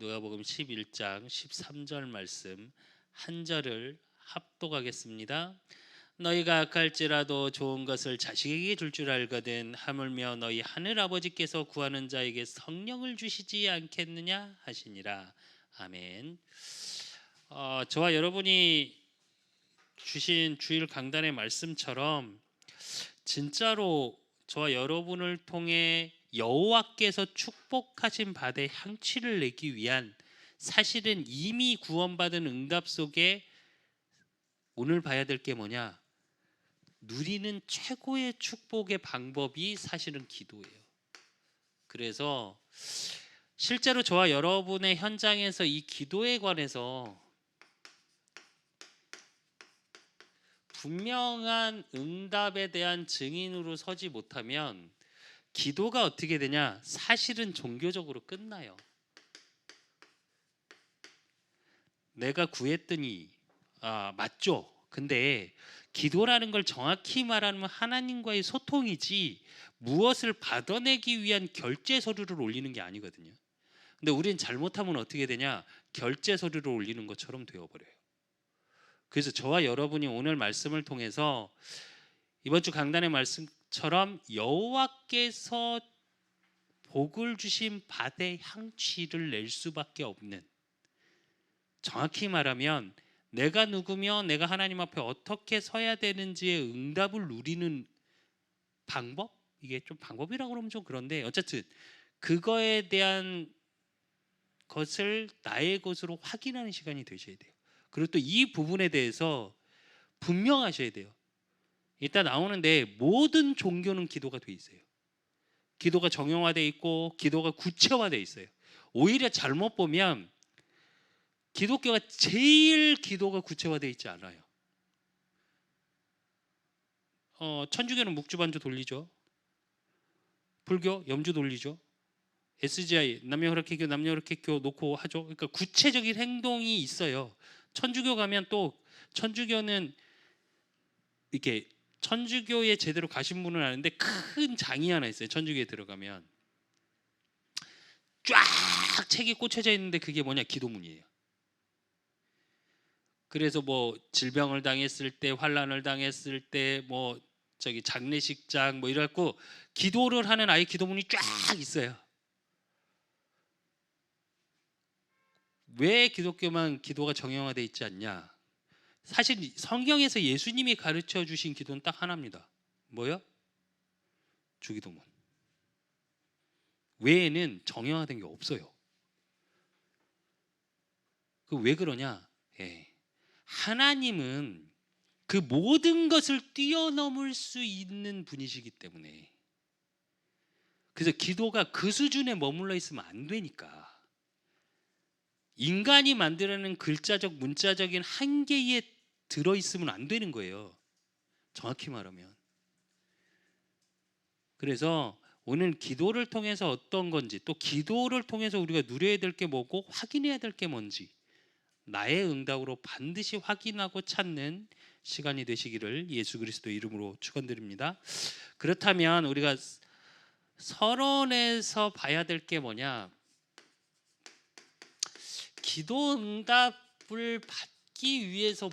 누가복음 11장 13절 말씀 한 절을 합독하겠습니다. 너희가 악할지라도 좋은 것을 자식에게 줄 줄 알거든 하물며 너희 하늘 아버지께서 구하는 자에게 성령을 주시지 않겠느냐 하시니라. 아멘. 저와 여러분이 주신 주일 강단의 말씀처럼 진짜로 저와 여러분을 통해 여호와께서 축복하신 바대 향취를 내기 위한, 사실은 이미 구원받은 응답 속에 오늘 봐야 될 게 뭐냐, 누리는 최고의 축복의 방법이 사실은 기도예요. 그래서 실제로 저와 여러분의 현장에서 이 기도에 관해서 분명한 응답에 대한 증인으로 서지 못하면 기도가 어떻게 되냐? 사실은 종교적으로 끝나요. 내가 구했더니 맞죠. 근데 기도라는 걸 정확히 말하면 하나님과의 소통이지 무엇을 받아내기 위한 결제 서류를 올리는 게 아니거든요. 근데 우린 잘못하면 어떻게 되냐? 결제 서류를 올리는 것처럼 되어버려요. 그래서 저와 여러분이 오늘 말씀을 통해서 이번 주 강단의 말씀처럼 여호와께서 복을 주신 밭의 향취를 낼 수밖에 없는, 정확히 말하면 내가 누구며 내가 하나님 앞에 어떻게 서야 되는지의 응답을 누리는 방법? 이게 좀 방법이라고 그러면 좀 그런데 어쨌든 그거에 대한 것을 나의 것으로 확인하는 시간이 되셔야 돼요. 그리고 또 이 부분에 대해서 분명하셔야 돼요. 일단 나오는데 모든 종교는 기도가 돼 있어요. 기도가 정형화돼 있고 기도가 구체화돼 있어요. 오히려 잘못 보면 기독교가 제일 기도가 구체화돼 있지 않아요. 천주교는 묵주반주 돌리죠. 불교 염주 돌리죠. SGI 남녀혈액회교 남녀혈액회교 놓고 하죠. 그러니까 구체적인 행동이 있어요. 천주교 가면 또 천주교는 이렇게 천주교에 제대로 가신 분은 아는데 큰 장이 하나 있어요. 천주교에 들어가면 쫙 책이 꽂혀져 있는데 그게 뭐냐? 기도문이에요. 그래서 뭐 질병을 당했을 때, 환난을 당했을 때, 뭐 저기 장례식장 뭐 이래갖고 기도를 하는 아예 기도문이 쫙 있어요. 왜 기독교만 기도가 정형화돼 있지 않냐? 사실 성경에서 예수님이 가르쳐 주신 기도는 딱 하나입니다. 뭐요? 주기도문. 외에는 정형화된 게 없어요. 그 왜 그러냐? 하나님은 그 모든 것을 뛰어넘을 수 있는 분이시기 때문에, 그래서 기도가 그 수준에 머물러 있으면 안 되니까 인간이 만들어낸 글자적 문자적인 한계에 들어있으면 안 되는 거예요. 정확히 말하면. 그래서 오늘 기도를 통해서 어떤 건지, 또 기도를 통해서 우리가 누려야 될 게 뭐고 확인해야 될 게 뭔지 나의 응답으로 반드시 확인하고 찾는 시간이 되시기를 예수 그리스도 이름으로 축원드립니다. 그렇다면 우리가 서론에서 봐야 될 게 뭐냐? 기도 응답을 받기 위해서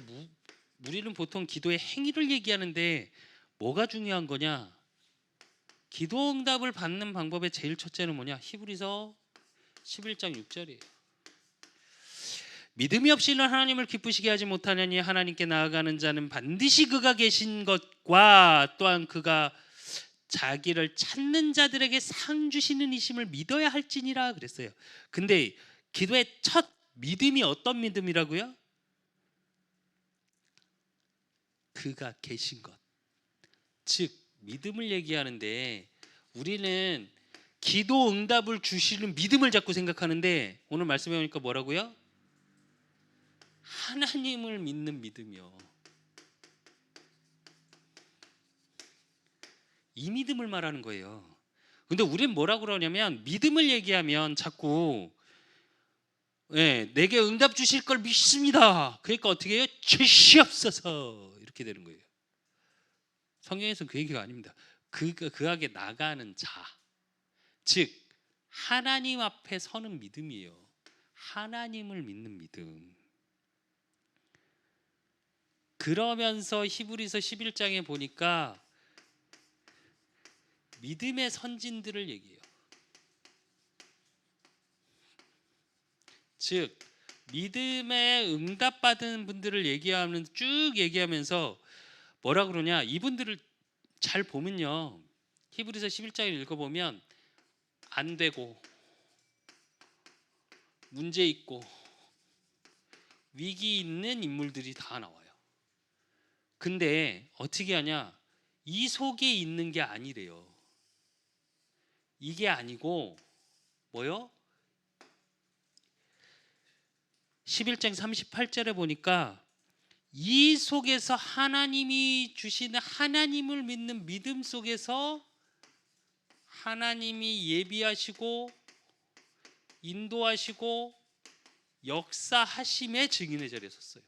우리는 보통 기도의 행위를 얘기하는데 뭐가 중요한 거냐? 기도 응답을 받는 방법의 제일 첫째는 뭐냐? 히브리서 11장 6절이에요. 믿음이 없이는 하나님을 기쁘시게 하지 못하느니 하나님께 나아가는 자는 반드시 그가 계신 것과 또한 그가 자기를 찾는 자들에게 상 주시는 이심을 믿어야 할지니라 그랬어요. 근데 기도의 첫 믿음이 어떤 믿음이라고요? 그가 계신 것. 즉 믿음을 얘기하는데 우리는 기도 응답을 주시는 믿음을 자꾸 생각하는데 오늘 말씀해 보니까 뭐라고요? 하나님을 믿는 믿음이요. 이 믿음을 말하는 거예요. 근데 우리는 뭐라고 그러냐면 믿음을 얘기하면 자꾸 내게 응답 주실 걸 믿습니다. 그러니까 어떻게 해요? 주시옵소서 이렇게 되는 거예요. 성경에서는 그 얘기가 아닙니다. 그에게 나가는 자, 즉 하나님 앞에 서는 믿음이에요. 하나님을 믿는 믿음. 그러면서 히브리서 11장에 보니까 믿음의 선진들을 얘기해요. 즉 믿음에 응답받은 분들을 쭉 얘기하면서 뭐라 그러냐, 이분들을 잘 보면요, 히브리서 11장을 읽어보면 안 되고 문제 있고 위기 있는 인물들이 다 나와요. 근데 어떻게 하냐, 이 속에 있는 게 아니래요. 이게 아니고 뭐요? 11장 38절에 보니까 이 속에서 하나님이 주시는 하나님을 믿는 믿음 속에서 하나님이 예비하시고 인도하시고 역사하심의 증인의 자리에 섰어요.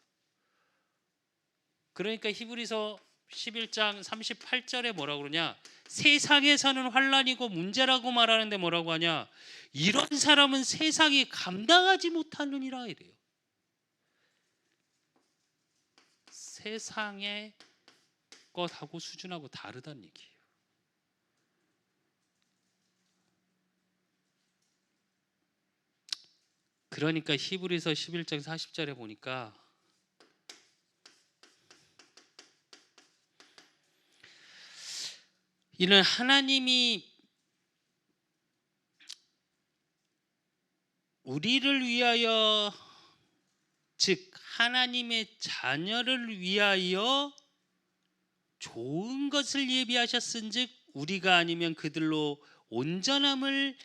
그러니까 히브리서 11장 38절에 뭐라고 그러냐, 세상에서는 환난이고 문제라고 말하는데 뭐라고 하냐, 이런 사람은 세상이 감당하지 못하느니라 이래요. 세상의 것하고 수준하고 다르다는 얘기예요. 그러니까 히브리서 11장 40절에 보니까 이는 하나님이 우리를 위하여, 즉 하나님의 자녀를 위하여 좋은 것을 예비하셨은즉 우리가 아니면 그들로 온전함을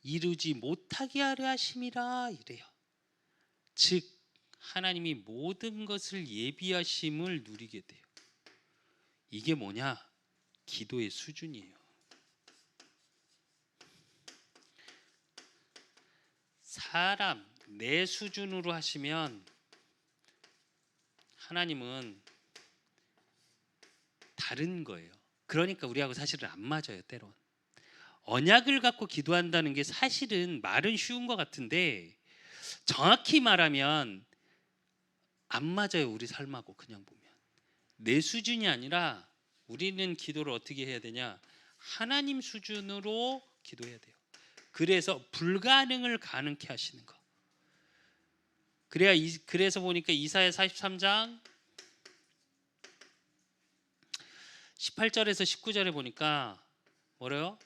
이루지 못하게 하려 하심이라 이래요. 즉 하나님이 모든 것을 예비하심을 누리게 돼요. 이게 뭐냐? 기도의 수준이에요. 사람 내 수준으로 하시면 하나님은 다른 거예요. 그러니까 우리하고 사실은 안 맞아요. 때론 언약을 갖고 기도한다는 게 사실은 말은 쉬운 것 같은데 정확히 말하면 안 맞아요. 우리 삶하고 그냥 보면 내 수준이 아니라 우리는 기도를 어떻게 해야 되냐, 하나님 수준으로 기도해야 돼요. 그래서 불가능을 가능케 하시는 거. 그래서 보니까 이사야 43장 18절에서 19절에 보니까 뭐래요?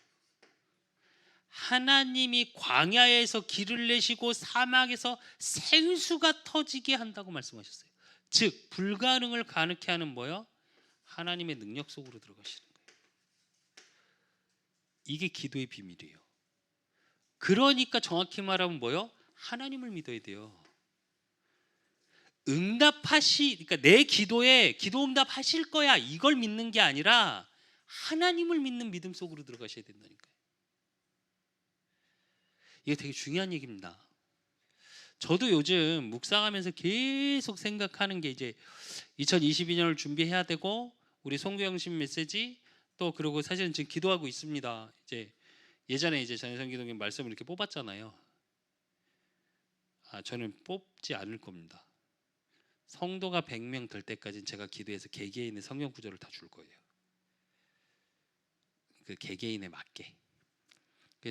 하나님이 광야에서 길을 내시고 사막에서 생수가 터지게 한다고 말씀하셨어요. 즉 불가능을 가능케 하는 뭐요? 하나님의 능력 속으로 들어가시는 거예요. 이게 기도의 비밀이에요. 그러니까 정확히 말하면 뭐요? 하나님을 믿어야 돼요. 그러니까 내 기도에 기도 응답하실 거야 이걸 믿는 게 아니라 하나님을 믿는 믿음 속으로 들어가셔야 된다니까요. 이게 되게 중요한 얘기입니다. 저도 요즘 묵상하면서 계속 생각하는 게 이제 2022년을 준비해야 되고 우리 송교영신 메시지 또 그리고 사실은 지금 기도하고 있습니다. 이제 예전에 이제 전혜성 기도님 말씀을 이렇게 뽑았잖아요. 저는 뽑지 않을 겁니다. 성도가 100명 될 때까지는 제가 기도해서 개개인의 성경 구절을 다 줄 거예요. 그 개개인에 맞게.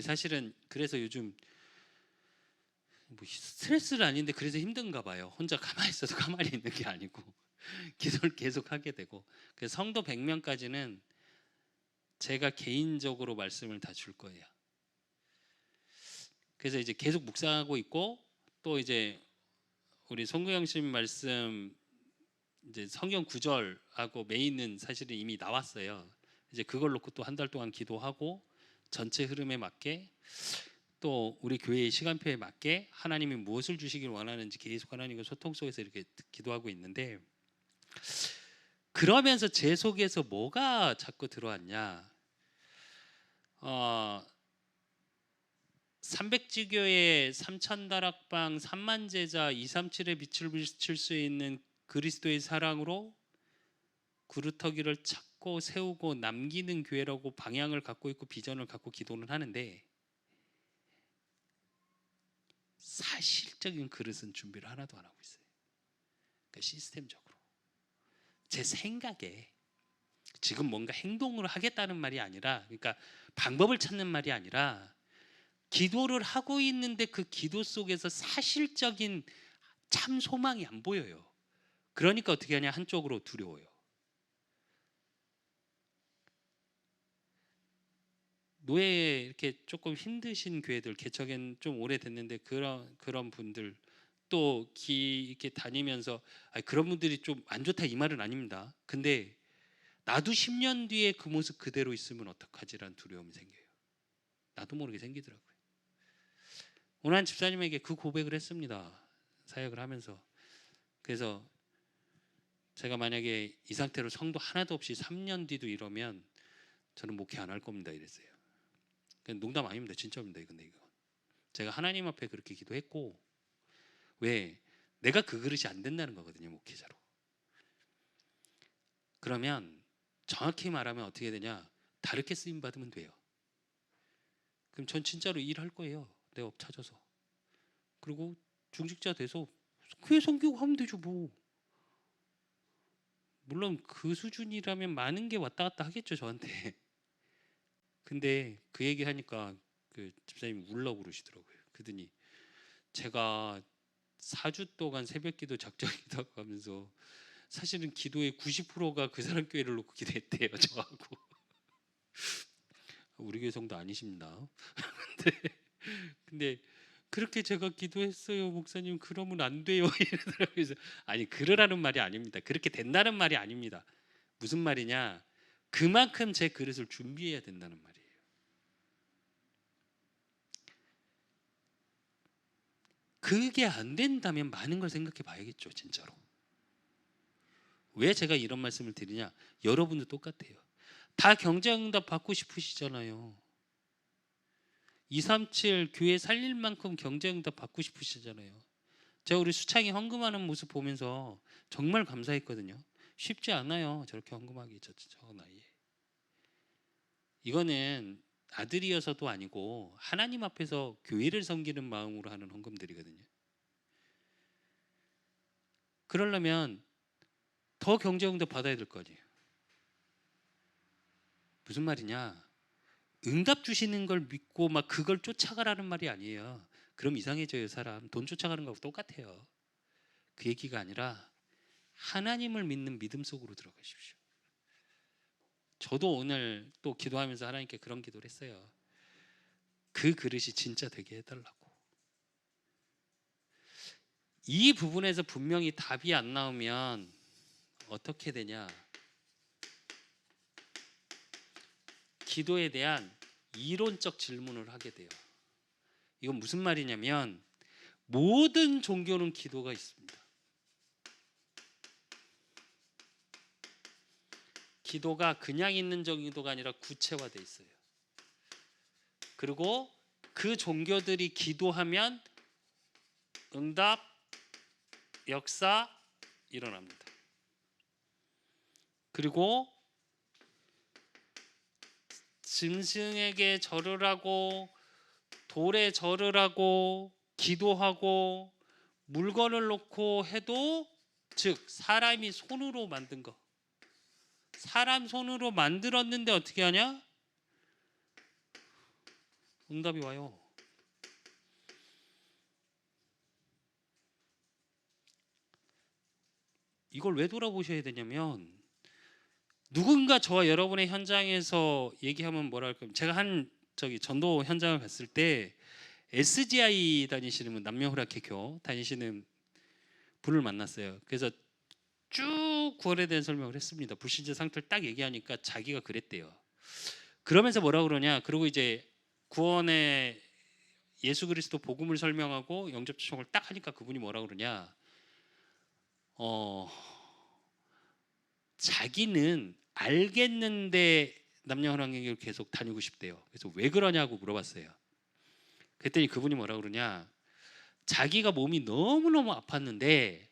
사실은 그래서 요즘 뭐 스트레스는 아닌데 그래서 힘든가 봐요. 혼자 가만히 있어도 가만히 있는 게 아니고 기도를 계속 하게 되고. 그래서 성도 100명까지는 제가 개인적으로 말씀을 다 줄 거예요. 그래서 이제 계속 묵상하고 있고 또 이제 우리 송구영 씨 말씀 이제 성경 구절하고 메인은 사실은 이미 나왔어요. 이제 그걸 놓고 또 한 달 동안 기도하고 전체 흐름에 맞게 또 우리 교회의 시간표에 맞게 하나님이 무엇을 주시길 원하는지 계속 하나님과 소통 속에서 이렇게 기도하고 있는데, 그러면서 제 속에서 뭐가 자꾸 들어왔냐, 300지교의 3천다락방 3만제자 237의 빛을 비칠 수 있는 그리스도의 사랑으로 구루터기를 찾고 세우고 남기는 교회라고 방향을 갖고 있고 비전을 갖고 기도는 하는데, 사실적인 그릇은 준비를 하나도 안 하고 있어요. 그러니까 시스템적으로 제 생각에 지금 뭔가 행동을 하겠다는 말이 아니라, 그러니까 방법을 찾는 말이 아니라, 기도를 하고 있는데 그 기도 속에서 사실적인 참 소망이 안 보여요. 그러니까 어떻게 하냐, 한쪽으로 두려워요. 노예 이렇게 조금 힘드신 교회들, 개척엔 좀 오래됐는데 그런 분들 또 이렇게 다니면서, 그런 분들이 좀 안 좋다 이 말은 아닙니다. 근데 나도 10년 뒤에 그 모습 그대로 있으면 어떡하지라는 두려움이 생겨요. 나도 모르게 생기더라고요. 오늘 한 집사님에게 그 고백을 했습니다. 사역을 하면서. 그래서 제가 만약에 이 상태로 성도 하나도 없이 3년 뒤도 이러면 저는 목회 안 할 겁니다 이랬어요. 농담 아닙니다. 진짜입니다. 근데 이거 제가 하나님 앞에 그렇게 기도했고, 왜? 내가 그 그릇이 안 된다는 거거든요, 목회자로. 그러면 정확히 말하면 어떻게 되냐, 다르게 쓰임 받으면 돼요. 그럼 전 진짜로 일할 거예요. 내 업 찾아서. 그리고 중직자 돼서 교회 섬기고 하면 되죠 뭐. 물론 그 수준이라면 많은 게 왔다 갔다 하겠죠 저한테. 근데 그 얘기 하니까 그 집사님이 울라고 그러시더라고요. 그러더니 제가 4주 동안 새벽기도 작정이라고 하면서 사실은 기도의 90%가 그 사람 교회를 놓고 기도했대요 저하고. 우리 교회 성도 아니십니다. 근데 그렇게 제가 기도했어요 목사님, 그러면 안 돼요 이러더라고요. 그래서 아니, 그러라는 말이 아닙니다. 그렇게 된다는 말이 아닙니다. 무슨 말이냐, 그만큼 제 그릇을 준비해야 된다는 말이에요. 그게 안 된다면 많은 걸 생각해 봐야겠죠 진짜로. 왜 제가 이런 말씀을 드리냐, 여러분도 똑같아요. 다 경제응답 받고 싶으시잖아요. 237 교회 살릴 만큼 경제응답 받고 싶으시잖아요. 제가 우리 수창이 헌금하는 모습 보면서 정말 감사했거든요. 쉽지 않아요 저렇게 헌금하기, 저 나이에. 이거는 아들이어서도 아니고 하나님 앞에서 교회를 섬기는 마음으로 하는 헌금들이거든요. 그러려면 더 경제응답 받아야 될 거 아니에요. 무슨 말이냐, 응답 주시는 걸 믿고 막 그걸 쫓아가라는 말이 아니에요. 그럼 이상해져요 사람. 돈 쫓아가는 거하고 똑같아요. 그 얘기가 아니라 하나님을 믿는 믿음 속으로 들어가십시오. 저도 오늘 또 기도하면서 하나님께 그런 기도를 했어요. 그 그릇이 진짜 되게 해달라고. 이 부분에서 분명히 답이 안 나오면 어떻게 되냐, 기도에 대한 이론적 질문을 하게 돼요. 이건 무슨 말이냐면, 모든 종교는 기도가 있습니다. 기도가 그냥 있는 정도가 아니라 구체화되어 있어요. 그리고 그 종교들이 기도하면 응답, 역사 일어납니다. 그리고 짐승에게 절을 하고 돌에 절을 하고 기도하고 물건을 놓고 해도, 즉 사람이 손으로 만든 거, 사람 손으로 만들었는데 어떻게 하냐? 응답이 와요. 이걸 왜 돌아보셔야 되냐면, 누군가 저와 여러분의 현장에서 얘기하면 뭐랄까, 제가 전도 현장을 갔을 때 SGI 다니시는 분, 남녀훈련회교 다니시는 분을 만났어요. 그래서 쭉 구원에 대한 설명을 했습니다. 불신자 상태를 딱 얘기하니까 자기가 그랬대요. 그러면서 뭐라 그러냐, 그리고 이제 구원의 예수 그리스도 복음을 설명하고 영접 초청을 딱 하니까 그분이 뭐라 그러냐, 자기는 알겠는데 남녀훈련회교를 계속 다니고 싶대요. 그래서 왜 그러냐고 물어봤어요. 그랬더니 그분이 뭐라 그러냐, 자기가 몸이 너무너무 아팠는데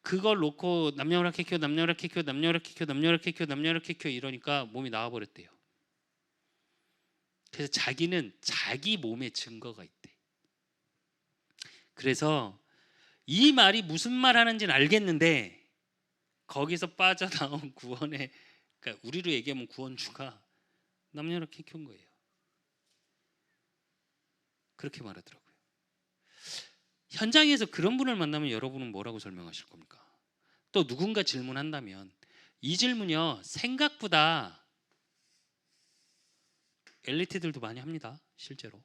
그걸 놓고 남녀훈련회교 이러니까 몸이 나와버렸대요. 그래서 자기는 자기 몸에 증거가 있대. 그래서 이 말이 무슨 말 하는지는 알겠는데 거기서 빠져나온 구원의, 그러니까 우리로 얘기하면 구원주가 남녀롭게 키운 거예요. 그렇게 말하더라고요. 현장에서 그런 분을 만나면 여러분은 뭐라고 설명하실 겁니까? 또 누군가 질문한다면 이 질문이요, 생각보다 엘리트들도 많이 합니다. 실제로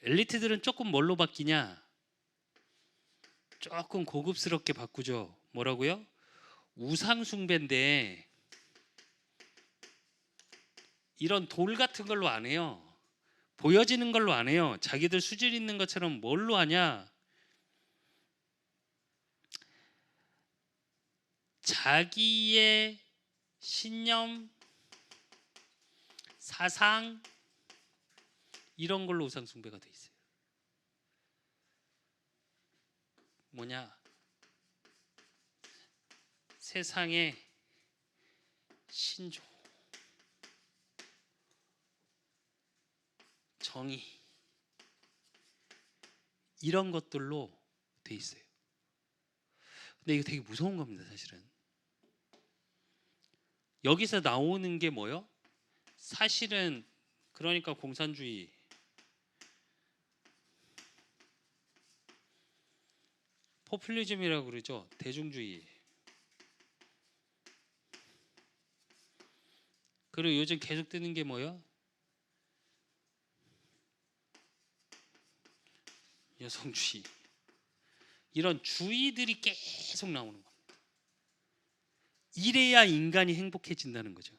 엘리트들은 조금 뭘로 바뀌냐, 조금 고급스럽게 바꾸죠. 뭐라고요? 우상 숭배인데 이런 돌 같은 걸로 안 해요. 보여지는 걸로 안 해요. 자기들 수질 있는 것처럼 뭘로 하냐, 자기의 신념, 사상, 이런 걸로 우상 숭배가 돼 있어요. 뭐냐, 세상의 신조, 정의, 이런 것들로 돼 있어요. 근데 이거 되게 무서운 겁니다. 사실은 여기서 나오는 게 뭐요? 사실은 그러니까 공산주의, 포퓰리즘이라고 그러죠. 대중주의. 그리고 요즘 계속 뜨는 게 뭐요? 여성주의. 이런 주의들이 계속 나오는 겁니다. 이래야 인간이 행복해진다는 거죠.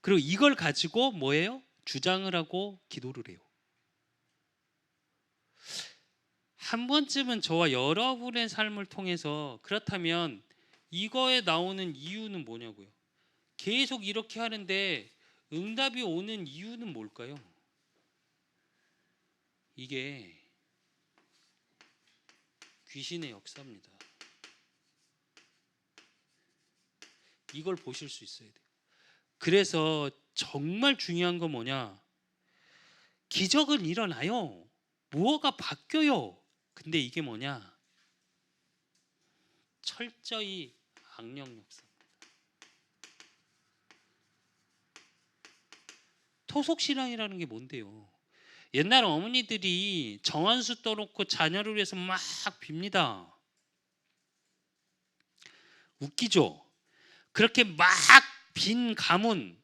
그리고 이걸 가지고 뭐예요? 주장을 하고 기도를 해요. 한 번쯤은 저와 여러분의 삶을 통해서, 그렇다면 이거에 나오는 이유는 뭐냐고요. 계속 이렇게 하는데 응답이 오는 이유는 뭘까요? 이게 귀신의 역사입니다. 이걸 보실 수 있어야 돼요. 그래서 정말 중요한 건 뭐냐, 기적은 일어나요. 무엇가 바뀌어요. 근데 이게 뭐냐, 철저히 악령 역사입니다. 토속신앙이라는 게 뭔데요? 옛날 어머니들이 정한수 떠놓고 자녀를 위해서 막 빕니다. 웃기죠? 그렇게 막 빈 가문,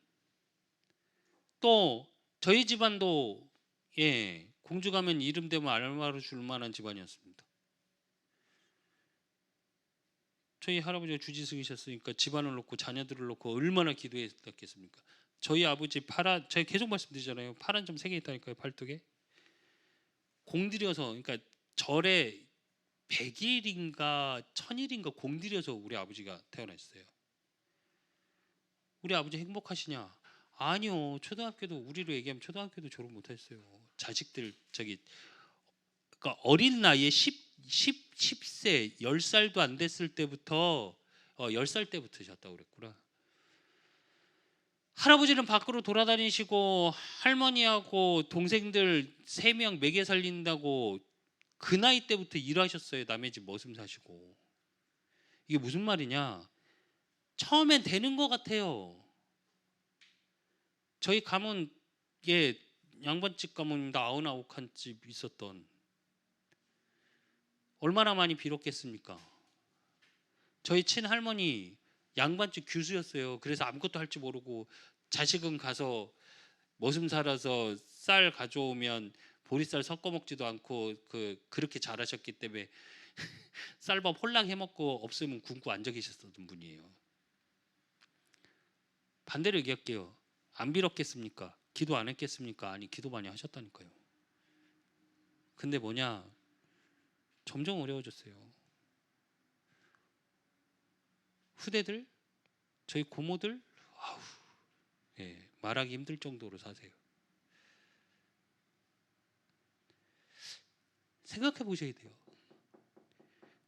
또 저희 집안도 공주 가면 이름 되면 알마로 줄 만한 집안이었습니다. 저희 할아버지가 주지스이셨으니까 집안을 놓고 자녀들을 놓고 얼마나 기도했겠습니까? 저희 아버지 파란, 제가 계속 말씀드리잖아요. 파란 점 3개 있다니까요. 팔뚝에. 공들여서, 그러니까 절에 100일인가 1000일인가 공들여서 우리 아버지가 태어났어요. 우리 아버지 행복하시냐? 아니요. 초등학교도, 우리로 얘기하면 초등학교도 졸업 못했어요. 자식들 그러니까 어린 나이에 10세 10살도 안 됐을 때부터 10살 때부터 잤다고 그랬구나. 할아버지는 밖으로 돌아다니시고 할머니하고 동생들 3명 먹여 살린다고 그 나이 때부터 일하셨어요. 남의 집 머슴 사시고. 이게 무슨 말이냐, 처음엔 되는 것 같아요. 저희 가문, 양반집 가문입니다. 99칸집 있었던, 얼마나 많이 빌었겠습니까? 저희 친할머니 양반집 교수였어요. 그래서 아무것도 할 줄 모르고 자식은 가서 머슴 살아서 쌀 가져오면 보리쌀 섞어 먹지도 않고 그렇게 잘하셨기 때문에 쌀밥 홀랑 해먹고 없으면 굶고 앉아 계셨던 분이에요. 반대로 얘기할게요. 안 빌었겠습니까? 기도 안 했겠습니까? 아니, 기도 많이 하셨다니까요. 근데 뭐냐, 점점 어려워졌어요. 후대들, 저희 고모들, 아우, 말하기 힘들 정도로 사세요. 생각해 보셔야 돼요.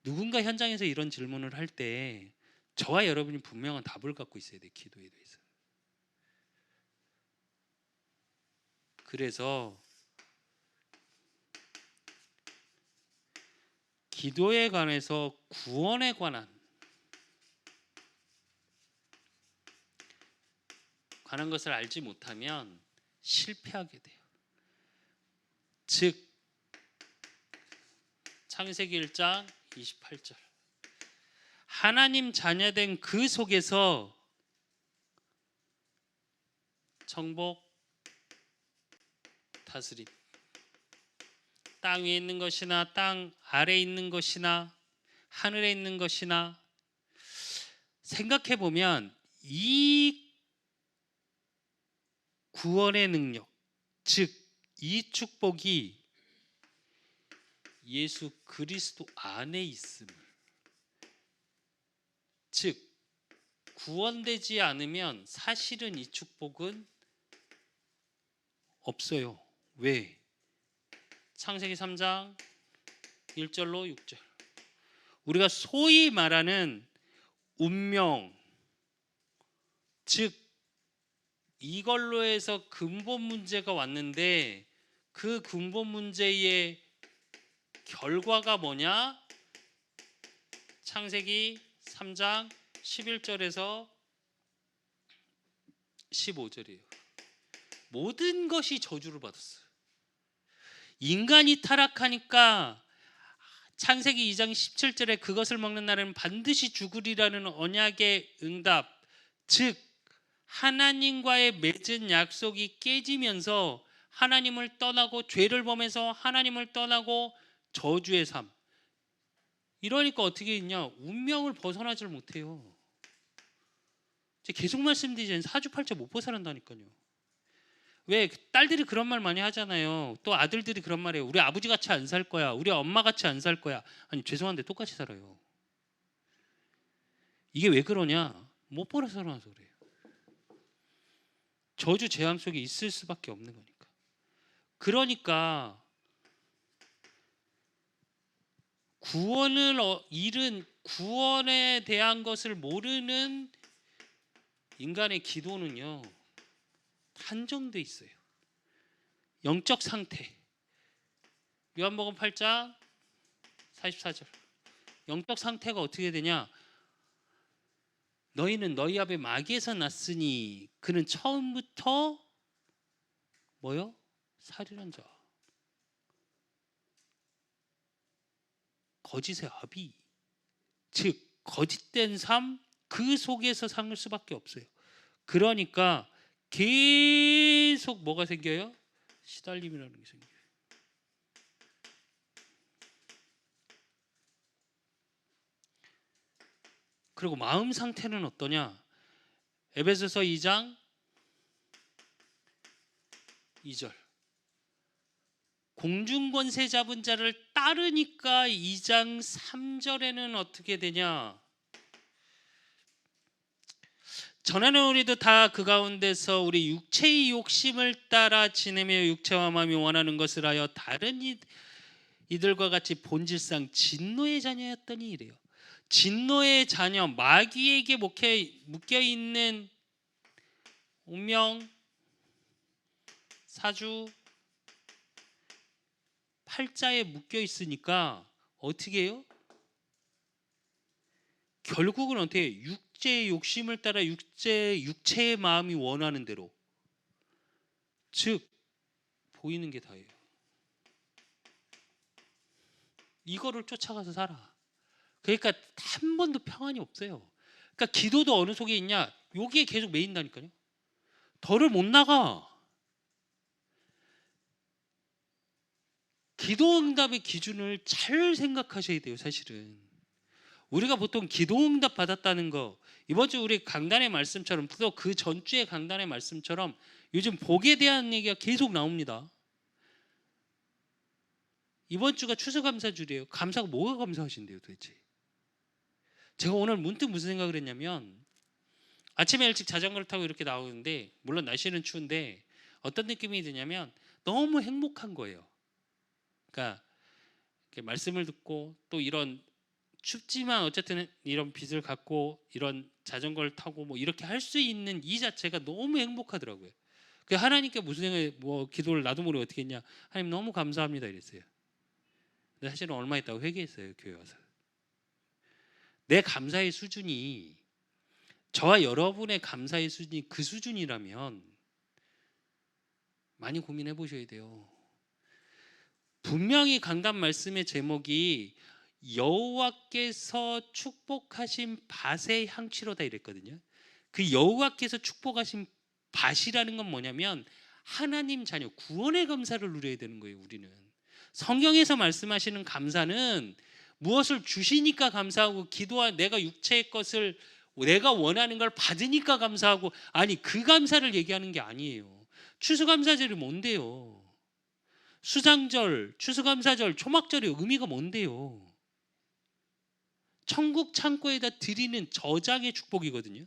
누군가 현장에서 이런 질문을 할 때 저와 여러분이 분명한 답을 갖고 있어야 돼요. 기도에 대해서. 그래서 기도에 관해서 구원에 관한 것을 알지 못하면 실패하게 돼요. 즉 창세기 1장 28절 하나님 자녀된 그 속에서 정복, 다스림, 땅 위에 있는 것이나 땅 아래에 있는 것이나 하늘에 있는 것이나 생각해 보면 이 구원의 능력, 즉 이 축복이 예수 그리스도 안에 있음을, 즉 구원되지 않으면 사실은 이 축복은 없어요. 왜? 창세기 3장 1절로 6절 우리가 소위 말하는 운명, 즉 이걸로 해서 근본 문제가 왔는데 그 근본 문제의 결과가 뭐냐? 창세기 3장 11절에서 15절이에요. 모든 것이 저주를 받았어요. 인간이 타락하니까 창세기 2장 17절에 그것을 먹는 날에는 반드시 죽으리라는 언약의 응답, 즉 하나님과의 맺은 약속이 깨지면서 하나님을 떠나고 죄를 범해서 하나님을 떠나고 저주의 삶. 이러니까 어떻게 있냐? 운명을 벗어나질 못해요. 계속 말씀드리잖아요. 사주팔자 못 벗어난다니까요. 왜 딸들이 그런 말 많이 하잖아요. 또 아들들이 그런 말해요. 우리 아버지 같이 안 살 거야. 우리 엄마 같이 안 살 거야. 아니 죄송한데 똑같이 살아요. 이게 왜 그러냐? 못 벗어나서 그래요. 저주 재앙 속에 있을 수밖에 없는 거니까. 그러니까 구원을 잃은, 구원에 대한 것을 모르는 인간의 기도는요 한정돼 있어요. 영적 상태. 요한복음 8장 44절. 영적 상태가 어떻게 되냐? 너희는 너희 아버지 마귀에서 났으니 그는 처음부터 뭐요? 살인한 자. 거짓의 아비. 즉 거짓된 삶, 그 속에서 살 수밖에 없어요. 그러니까 계속 뭐가 생겨요? 시달림이라는 게 생겨요. 그리고 마음 상태는 어떠냐? 에베소서 2장 2절. 공중권세 잡은 자를 따르니까 2장 3절에는 어떻게 되냐? 전에는 우리도 다 그 가운데서 우리 육체의 욕심을 따라 지내며 육체와 마음이 원하는 것을 하여 다른 이들과 같이 본질상 진노의 자녀였더니 이래요. 진노의 자녀, 마귀에게 묶여있는 운명, 사주, 팔자에 묶여있으니까 어떻게 해요? 결국은 어떻게 해요? 육체의 욕심을 따라 육체의 마음이 원하는 대로, 즉 보이는 게 다예요. 이거를 쫓아가서 살아. 그러니까 한 번도 평안이 없어요. 그러니까 기도도 어느 속에 있냐? 여기에 계속 매인다니까요. 덜을 못 나가. 기도 응답의 기준을 잘 생각하셔야 돼요. 사실은 우리가 보통 기도 응답 받았다는 거, 이번 주 우리 강단의 말씀처럼, 또 그 전주의 강단의 말씀처럼 요즘 복에 대한 얘기가 계속 나옵니다. 이번 주가 추수감사주래요. 감사가 뭐가 감사하신대요 도대체? 제가 오늘 문득 무슨 생각을 했냐면, 아침에 일찍 자전거를 타고 이렇게 나오는데, 물론 날씨는 추운데 어떤 느낌이 드냐면 너무 행복한 거예요. 그러니까 말씀을 듣고 또 이런 춥지만 어쨌든 이런 빛을 갖고 이런 자전거를 타고 뭐 이렇게 할 수 있는 이 자체가 너무 행복하더라고요. 그 하나님께 무슨 뭐 기도를 나도 모르게 어떻게 했냐. 하나님 너무 감사합니다 이랬어요. 근데 사실은 얼마 있다가 회개했어요. 교회 와서. 내 감사의 수준이 저와 여러분의 감사의 수준이 그 수준이라면 많이 고민해 보셔야 돼요. 분명히 강단 말씀의 제목이 여호와께서 축복하신 밭의 향취로다 이랬거든요. 그 여호와께서 축복하신 밭이라는 건 뭐냐면 하나님 자녀 구원의 감사를 누려야 되는 거예요. 우리는 성경에서 말씀하시는 감사는 무엇을 주시니까 감사하고 기도와 내가 육체의 것을 내가 원하는 걸 받으니까 감사하고 아니 그 감사를 얘기하는 게 아니에요. 추수감사절이 뭔데요? 수장절, 추수감사절, 초막절의 의미가 뭔데요? 천국 창고에다 드리는 저장의 축복이거든요.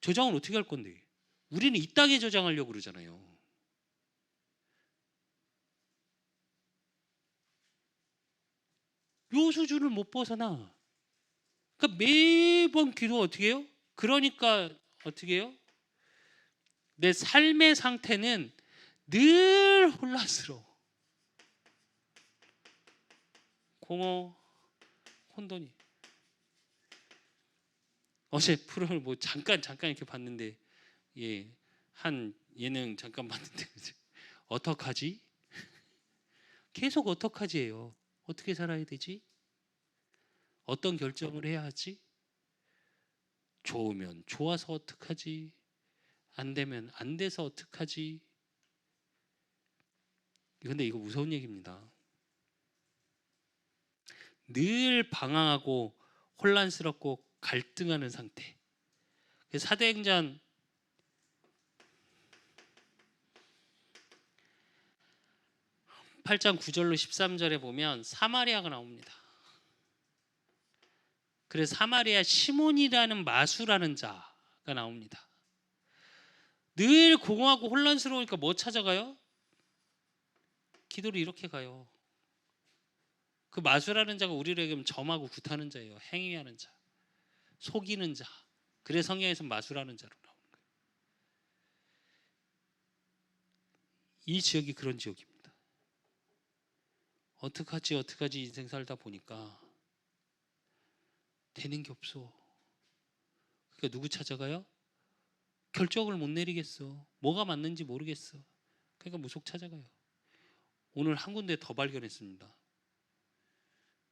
저장은 어떻게 할 건데? 우리는 이 땅에 저장하려고 그러잖아요. 요 수준을 못 벗어나. 그러니까 매번 기도 어떻게 해요? 그러니까 어떻게 해요? 내 삶의 상태는 늘 혼란스러워. 공허, 혼돈이. 어제 프로를 뭐 잠깐 이렇게 봤는데 한 예능 잠깐 봤는데 어떡하지? 계속 어떡하지예요. 어떻게 살아야 되지? 어떤 결정을 해야 하지? 좋으면 좋아서 어떡하지? 안 되면 안 돼서 어떡하지? 근데 이거 무서운 얘기입니다. 늘 방황하고 혼란스럽고 갈등하는 상태. 사도행전 8장 9절로 13절에 보면 사마리아가 나옵니다. 그래서 사마리아 시몬이라는 마수라는 자가 나옵니다. 늘 공허하고 혼란스러우니까 뭐 찾아가요? 기도를 이렇게 가요. 그 마수라는 자가 우리로 얘기하면 점하고 굿하는 자예요. 행위하는 자, 속이는 자. 그래서 성경에서 마수라는 자로 나오는 거예요. 이 지역이 그런 지역입니다. 어떡하지 인생 살다 보니까 되는 게 없어. 그러니까 누구 찾아가요? 결정을 못 내리겠어. 뭐가 맞는지 모르겠어. 그러니까 무속 찾아가요. 오늘 한 군데 더 발견했습니다.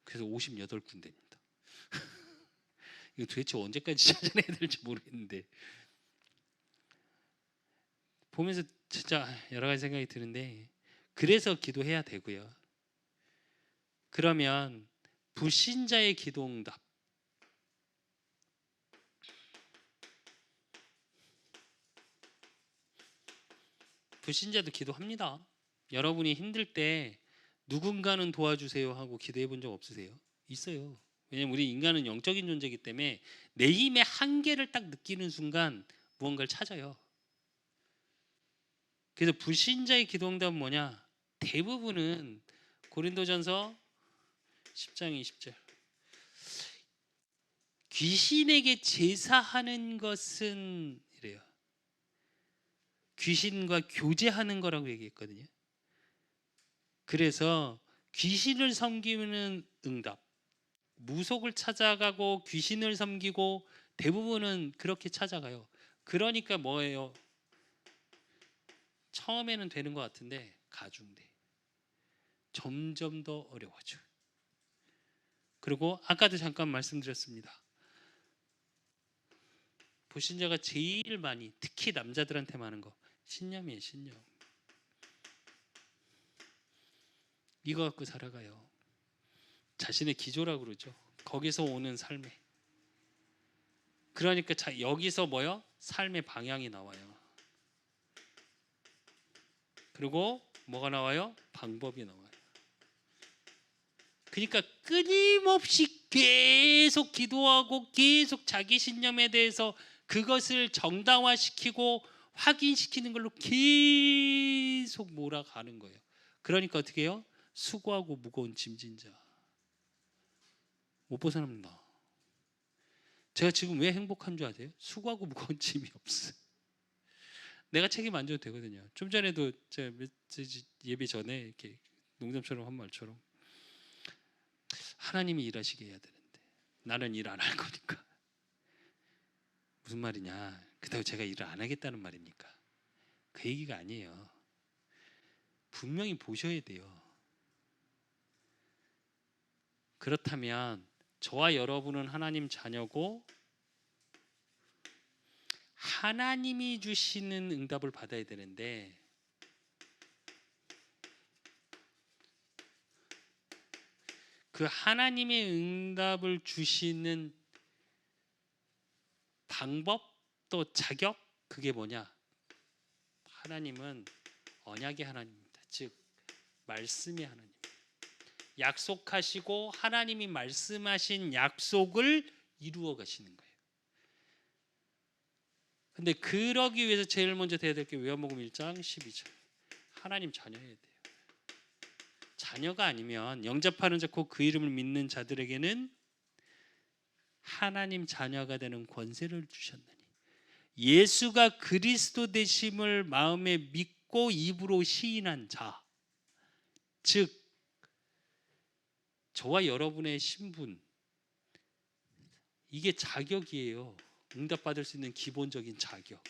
그래서 58군데입니다. 이거 도대체 언제까지 찾아내야 될지 모르겠는데 보면서 진짜 여러 가지 생각이 드는데 그래서 기도해야 되고요. 그러면 불신자의 기도 응답. 불신자도 기도합니다. 여러분이 힘들 때 누군가는 도와주세요 하고 기도해 본 적 없으세요? 있어요. 왜냐면 우리 인간은 영적인 존재이기 때문에 내 힘의 한계를 딱 느끼는 순간 무언가를 찾아요. 그래서 불신자의 기도 응답은 뭐냐? 대부분은 고린도전서 10장 20절. 귀신에게 제사하는 것은 이래요. 귀신과 교제하는 거라고 얘기했거든요. 그래서 귀신을 섬기는 응답, 무속을 찾아가고 귀신을 섬기고 대부분은 그렇게 찾아가요. 그러니까 뭐예요? 처음에는 되는 것 같은데 가중돼. 점점 더 어려워져. 그리고 아까도 잠깐 말씀드렸습니다. 불신자가 제일 많이 특히 남자들한테 많은 거 신념이에요. 신념. 이거 갖고 살아가요. 자신의 기조라고 그러죠. 거기서 오는 삶에. 그러니까 여기서 뭐요? 삶의 방향이 나와요. 그리고 뭐가 나와요? 방법이 나와요. 그러니까 끊임없이 계속 기도하고 계속 자기 신념에 대해서 그것을 정당화시키고 확인시키는 걸로 계속 몰아가는 거예요. 그러니까 어떻게 해요? 수고하고 무거운 짐진 자 못 벗어납니다. 제가 지금 왜 행복한 줄 아세요? 수고하고 무거운 짐이 없어요. 내가 책임 안 져도 되거든요. 좀 전에도 제가 메시지 예배 전에 이렇게 농담처럼 한 말처럼 하나님이 일하시게 해야 되는데 나는 일 안 할 거니까. 무슨 말이냐? 그렇다고 제가 일을 안 하겠다는 말입니까? 그 얘기가 아니에요. 분명히 보셔야 돼요. 그렇다면 저와 여러분은 하나님 자녀고 하나님이 주시는 응답을 받아야 되는데 그 하나님의 응답을 주시는 방법 또 자격 그게 뭐냐? 하나님은 언약의 하나님입니다. 즉 말씀의 하나님. 약속하시고 하나님이 말씀하신 약속을 이루어 가시는 거예요. 근데 그러기 위해서 제일 먼저 돼야 될 게 요한복음 1장 12절. 하나님 자녀여야 돼요. 자녀가 아니면 영접하는 자 곧 그 이름을 믿는 자들에게는 하나님 자녀가 되는 권세를 주셨나니 예수가 그리스도 되심을 마음에 믿고 입으로 시인한 자, 즉 저와 여러분의 신분, 이게 자격이에요. 응답받을 수 있는 기본적인 자격.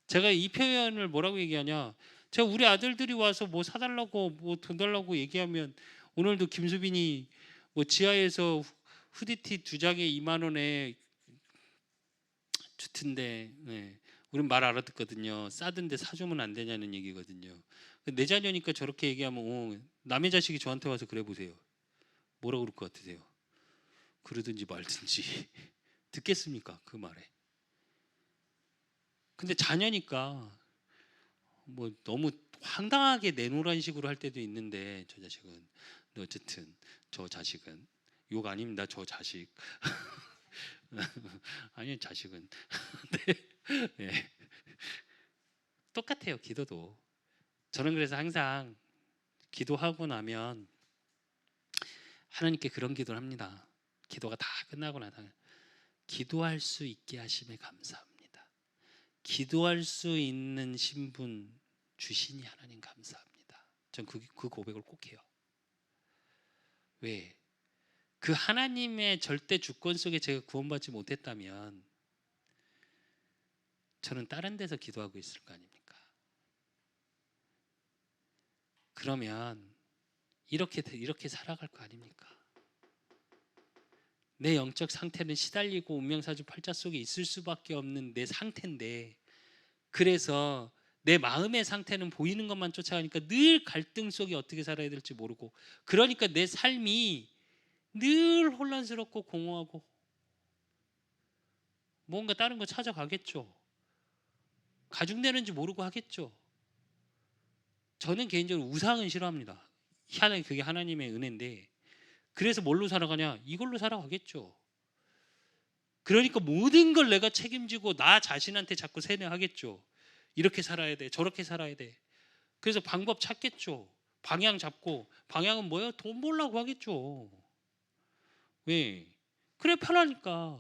제가 이 표현을 뭐라고 얘기하냐, 제가 우리 아들들이 와서 뭐 사달라고 뭐 돈 달라고 얘기하면 오늘도 김수빈이 뭐 지하에서 후디티 2장에 2만 원에 좋던데, 네. 우린 말 알아듣거든요. 싸던데 사주면 안 되냐는 얘기거든요. 내 자녀니까 저렇게 얘기하면 남의 자식이 저한테 와서 그래 보세요. 뭐라고 그럴 것 같으세요? 그러든지 말든지 듣겠습니까? 그 말에. 근데 자녀니까 뭐 너무 황당하게 내놓으란 식으로 할 때도 있는데 저 자식은, 근데 어쨌든 저 자식은 욕 아닙니다. 저 자식 아니 자식은 네. 네. 똑같아요. 기도도. 저는 그래서 항상 기도하고 나면 하나님께 그런 기도를 합니다. 기도가 다 끝나고 나서 기도할 수 있게 하심에 감사합니다. 기도할 수 있는 신분 주시니 하나님 감사합니다. 전 그 고백을 꼭 해요. 왜? 그 하나님의 절대 주권 속에 제가 구원받지 못했다면 저는 다른 데서 기도하고 있을 거 아닙니까? 그러면 이렇게 살아갈 거 아닙니까? 내 영적 상태는 시달리고 운명사주 팔자 속에 있을 수밖에 없는 내 상태인데, 그래서 내 마음의 상태는 보이는 것만 쫓아가니까 늘 갈등 속에 어떻게 살아야 될지 모르고, 그러니까 내 삶이 늘 혼란스럽고 공허하고 뭔가 다른 거 찾아가겠죠. 가중되는지 모르고 하겠죠. 저는 개인적으로 우상은 싫어합니다. 그게 하나님의 은혜인데, 그래서 뭘로 살아가냐? 이걸로 살아가겠죠. 그러니까 모든 걸 내가 책임지고 나 자신한테 자꾸 세뇌하겠죠. 이렇게 살아야 돼, 저렇게 살아야 돼. 그래서 방법 찾겠죠. 방향 잡고, 방향은 뭐예요? 돈 벌려고 하겠죠. 왜? 그래 편하니까.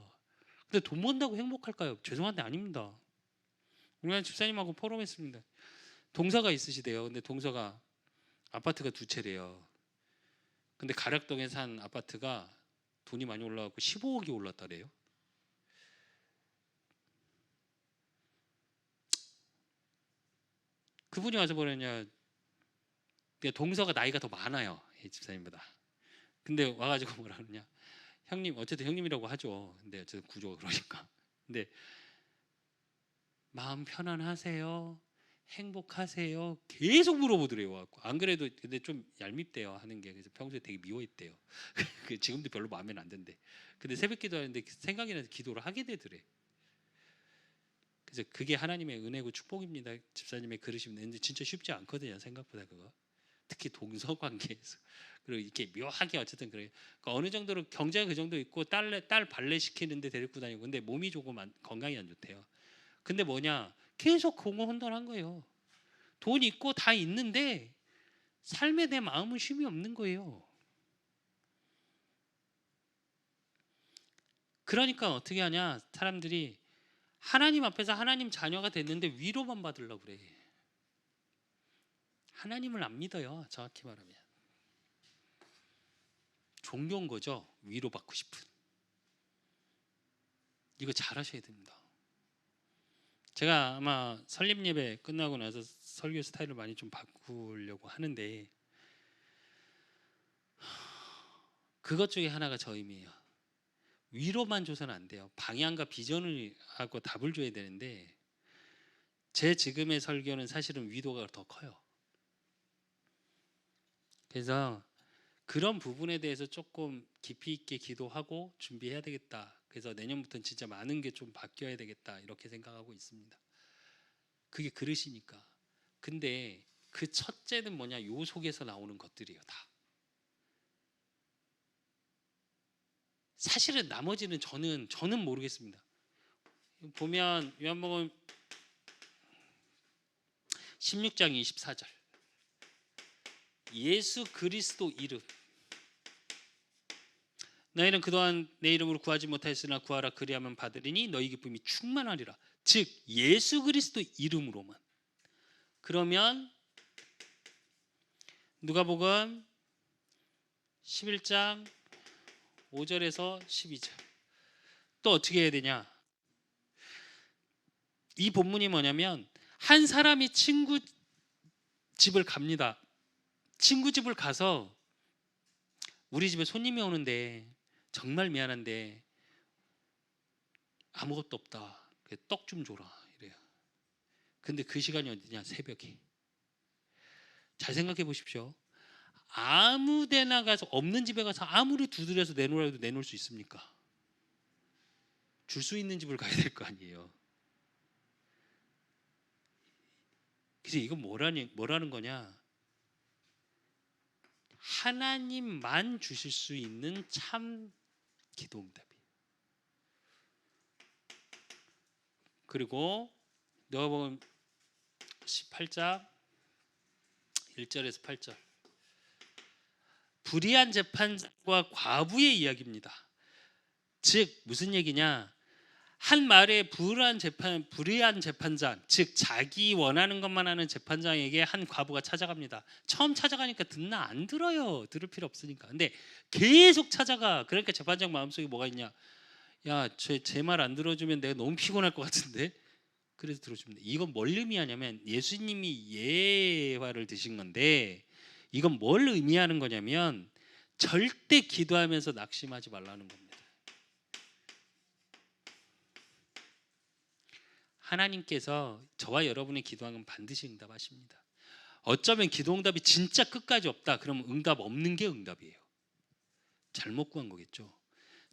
근데 돈 번다고 행복할까요? 죄송한데 아닙니다. 우리가 집사님하고 포럼했습니다. 동서가 있으시대요. 근데 동서가 아파트가 2채래요. 근데 가락동에 산 아파트가 돈이 많이 올라가고 15억이 올랐다래요. 그분이 와서 뭐랬냐, 동서가 나이가 더 많아요, 이 집사님보다. 근데 와가지고 뭐라 그러냐, 형님, 어쨌든 형님이라고 하죠. 근데 어쨌든 구조가 그러니까. 근데 마음 편안하세요? 행복하세요? 계속 물어보더래요. 안 그래도 근데 좀 얄밉대요 하는 게. 그래서 평소에 되게 미워했대요. 지금도 별로 마음에 안 든대. 근데 새벽 기도하는데 생각이 나서 기도를 하게 되더래. 그래서 그게 하나님의 은혜고 축복입니다. 집사님의 그러시면 근데 진짜 쉽지 않거든요. 생각보다 그거. 특히 동서 관계에서. 그리고 이렇게 묘하게 어쨌든 그래요. 그러니까 어느 정도로 경제가 그 정도 있고 딸 발레 시키는데 데리고 다니고, 근데 몸이 조금 건강이 안 좋대요. 근데 뭐냐, 계속 공허혼돈한 거예요. 돈 있고 다 있는데 삶에 내 마음은 쉼이 없는 거예요. 그러니까 어떻게 하냐, 사람들이 하나님 앞에서 하나님 자녀가 됐는데 위로만 받으려고 그래. 하나님을 안 믿어요. 정확히 말하면 종교인 거죠. 위로받고 싶은. 이거 잘하셔야 됩니다. 제가 아마 설립 예배 끝나고 나서 설교 스타일을 많이 좀 바꾸려고 하는데 그것 중에 하나가 저 의미예요. 위로만 줘서는 안 돼요. 방향과 비전을 하고 답을 줘야 되는데 제 지금의 설교는 사실은 위로가 더 커요. 그래서 그런 부분에 대해서 조금 깊이 있게 기도하고 준비해야 되겠다. 그래서 내년부터는 진짜 많은 게 좀 바뀌어야 되겠다. 이렇게 생각하고 있습니다. 그게 그릇이니까. 근데 그 첫째는 뭐냐? 요 속에서 나오는 것들이에요. 다. 사실은 나머지는 저는 모르겠습니다. 보면 요한복음 16장 24절. 예수 그리스도 이름. 너희는 그동안 내 이름으로 구하지 못하였으나 구하라 그리하면 받으리니 너희 기쁨이 충만하리라. 즉 예수 그리스도 이름으로만. 그러면 누가복음 11장 5절에서 12절. 또 어떻게 해야 되냐? 이 본문이 뭐냐면 한 사람이 친구 집을 갑니다. 친구 집을 가서 우리 집에 손님이 오는데 정말 미안한데 아무것도 없다. 떡 좀 줘라 이래요. 근데 그 시간이 어디냐? 새벽에. 잘 생각해 보십시오. 아무 데나 가서 없는 집에 가서 아무리 두드려서 내놓으라 해도 내놓을 수 있습니까? 줄 수 있는 집을 가야 될 거 아니에요. 그래서 이건 뭐라는 거냐? 하나님만 주실 수 있는 참 기도응답이에요. 그리고 누가복음 18장 1절에서 8절. 불의한 재판장과 과부의 이야기입니다. 즉 무슨 얘기냐? 한 마을의 불의한 재판장, 즉 자기 원하는 것만 하는 재판장에게 한 과부가 찾아갑니다. 처음 찾아가니까 듣나 안 들어요. 들을 필요 없으니까. 근데 계속 찾아가. 그러니까 재판장 마음속에 뭐가 있냐? 야, 제 말 안 들어주면 내가 너무 피곤할 것 같은데. 그래서 들어주면 돼. 이건 뭘 의미하냐면 예수님이 예화를 드신 건데 이건 뭘 의미하는 거냐면 절대 기도하면서 낙심하지 말라는 겁니다. 하나님께서 저와 여러분의 기도하면 반드시 응답하십니다. 어쩌면 기도 응답이 진짜 끝까지 없다. 그러면 응답 없는 게 응답이에요. 잘못 구한 거겠죠.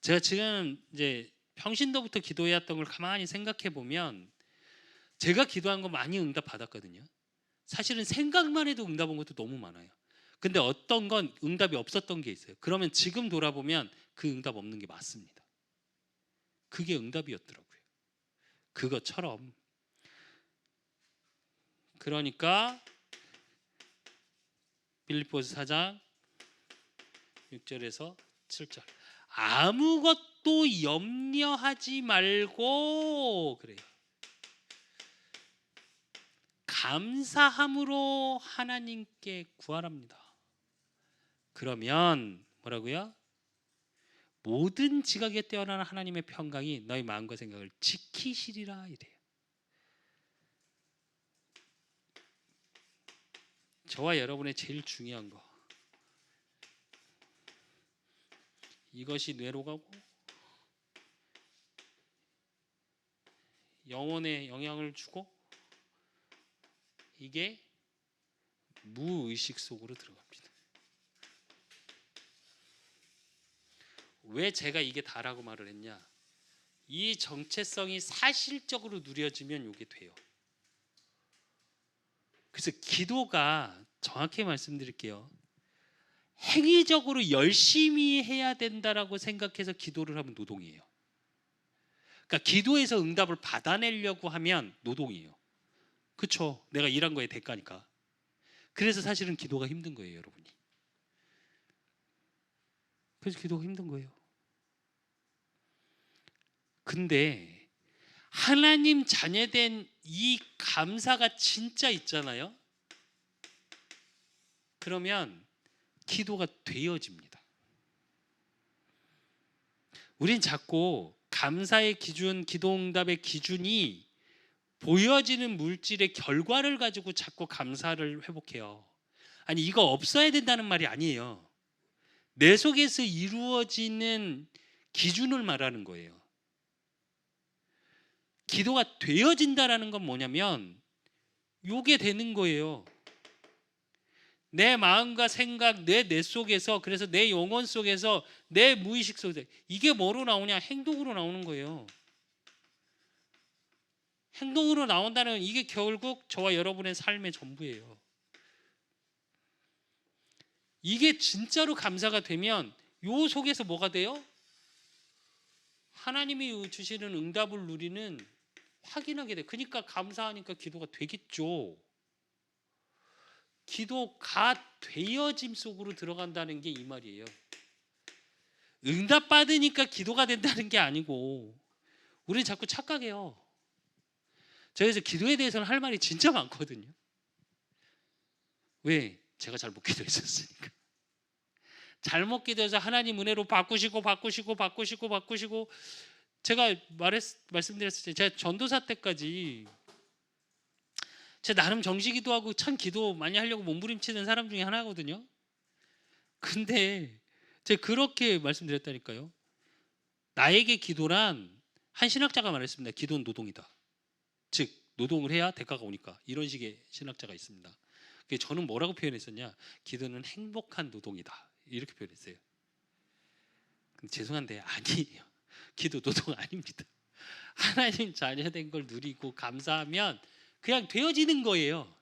제가 지금 이제 평신도부터 기도해왔던 걸 가만히 생각해 보면 제가 기도한 거 많이 응답 받았거든요. 사실은 생각만 해도 응답 온 것도 너무 많아요. 근데 어떤 건 응답이 없었던 게 있어요. 그러면 지금 돌아보면 그 응답 없는 게 맞습니다. 그게 응답이었더라고요. 그것처럼 그러니까 빌립보서 4장 6절에서 7절 아무것도 염려하지 말고 그래요. 감사함으로 하나님께 구하랍니다. 그러면 뭐라고요? 모든 지각에 뛰어난 하나님의 평강이 너희 마음과 생각을 지키시리라 이래요. 저와 여러분의 제일 중요한 거 이것이 뇌로 가고 영혼에 영향을 주고 이게 무의식 속으로 들어갑니다. 왜 제가 이게 다라고 말을 했냐? 이 정체성이 사실적으로 누려지면 이게 돼요. 그래서 기도가 정확히 말씀드릴게요. 행위적으로 열심히 해야 된다라고 생각해서 기도를 하면 노동이에요. 그러니까 기도에서 응답을 받아내려고 하면 노동이에요. 그렇죠? 내가 일한 거에 대가니까. 그래서 사실은 기도가 힘든 거예요, 여러분이. 그래서 기도가 힘든 거예요. 근데 하나님 자녀된 이 감사가 진짜 있잖아요. 그러면 기도가 되어집니다. 우린 자꾸 감사의 기준, 기도응답의 기준이 보여지는 물질의 결과를 가지고 자꾸 감사를 회복해요. 아니, 이거 없어야 된다는 말이 아니에요. 내 속에서 이루어지는 기준을 말하는 거예요. 기도가 되어진다라는 건 뭐냐면 요게 되는 거예요. 내 마음과 생각, 내 속에서, 그래서 내 영혼 속에서, 내 무의식 속에서 이게 뭐로 나오냐? 행동으로 나오는 거예요. 행동으로 나온다는 이게 결국 저와 여러분의 삶의 전부예요. 이게 진짜로 감사가 되면 요 속에서 뭐가 돼요? 하나님이 주시는 응답을 누리는 확인하게 돼. 그러니까 감사하니까 기도가 되겠죠. 기도가 되어짐 속으로 들어간다는 게 이 말이에요. 응답 받으니까 기도가 된다는 게 아니고 우리는 자꾸 착각해요. 그래서 기도에 대해서는 할 말이 진짜 많거든요. 왜? 제가 잘못 기도했었으니까. 잘못 기도해서 하나님 은혜로 바꾸시고 제가 말씀드렸을 때 제가 전도사 때까지 제가 나름 정시 기도하고 참 기도 많이 하려고 몸부림치는 사람 중에 하나거든요. 근데 제가 그렇게 말씀드렸다니까요. 나에게 기도란 한 신학자가 말했습니다. 기도는 노동이다. 즉 노동을 해야 대가가 오니까. 이런 식의 신학자가 있습니다. 저는 뭐라고 표현했었냐? 기도는 행복한 노동이다. 이렇게 표현했어요. 근데 죄송한데 아니에요. 기도 노동 아닙니다. 하나님 자녀된 걸 누리고 감사하면 그냥 되어지는 거예요.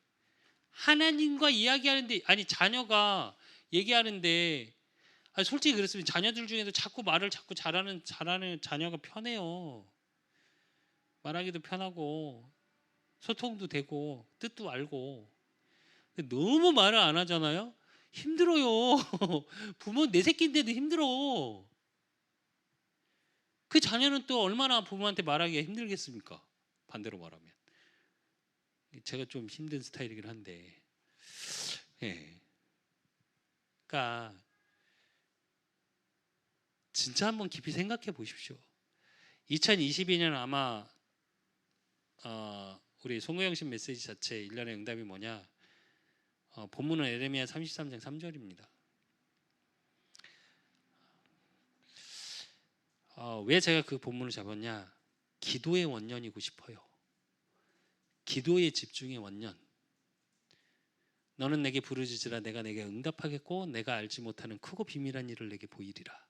하나님과 이야기하는데, 아니 자녀가 얘기하는데, 아니 솔직히 그렇습니다. 자녀들 중에도 자꾸 말을 자꾸 잘하는 자녀가 편해요. 말하기도 편하고 소통도 되고 뜻도 알고. 근데 너무 말을 안 하잖아요. 힘들어요. 부모 내 새끼인데도 힘들어. 그 자녀는 또 얼마나 부모한테 말하기가 힘들겠습니까? 반대로 말하면. 제가 좀 힘든 스타일이긴 한데, 예. 그러니까 진짜 한번 깊이 생각해 보십시오. 2022년 아마 우리 송구영신 메시지 자체 1년의 응답이 뭐냐? 본문은 에레미야 33장 3절입니다. 왜 제가 그 본문을 잡았냐? 기도의 원년이고 싶어요. 기도의 집중의 원년. 너는 내게 부르짖으라 내가 내게 응답하겠고 내가 알지 못하는 크고 비밀한 일을 내게 보이리라.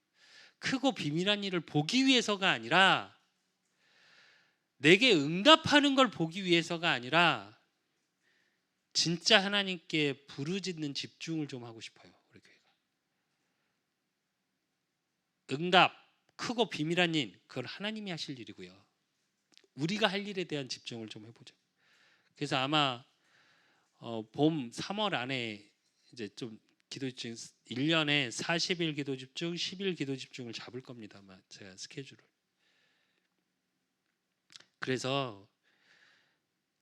크고 비밀한 일을 보기 위해서가 아니라, 내게 응답하는 걸 보기 위해서가 아니라 진짜 하나님께 부르짖는 집중을 좀 하고 싶어요. 우리 교회가. 응답, 크고 비밀한 일, 그건 하나님이 하실 일이고요. 우리가 할 일에 대한 집중을 좀 해보죠. 그래서 아마 봄 3월 안에 이제 좀 기도 집중 1년에 40일 기도 집중, 10일 기도 집중을 잡을 겁니다. 아마 제가 스케줄을. 그래서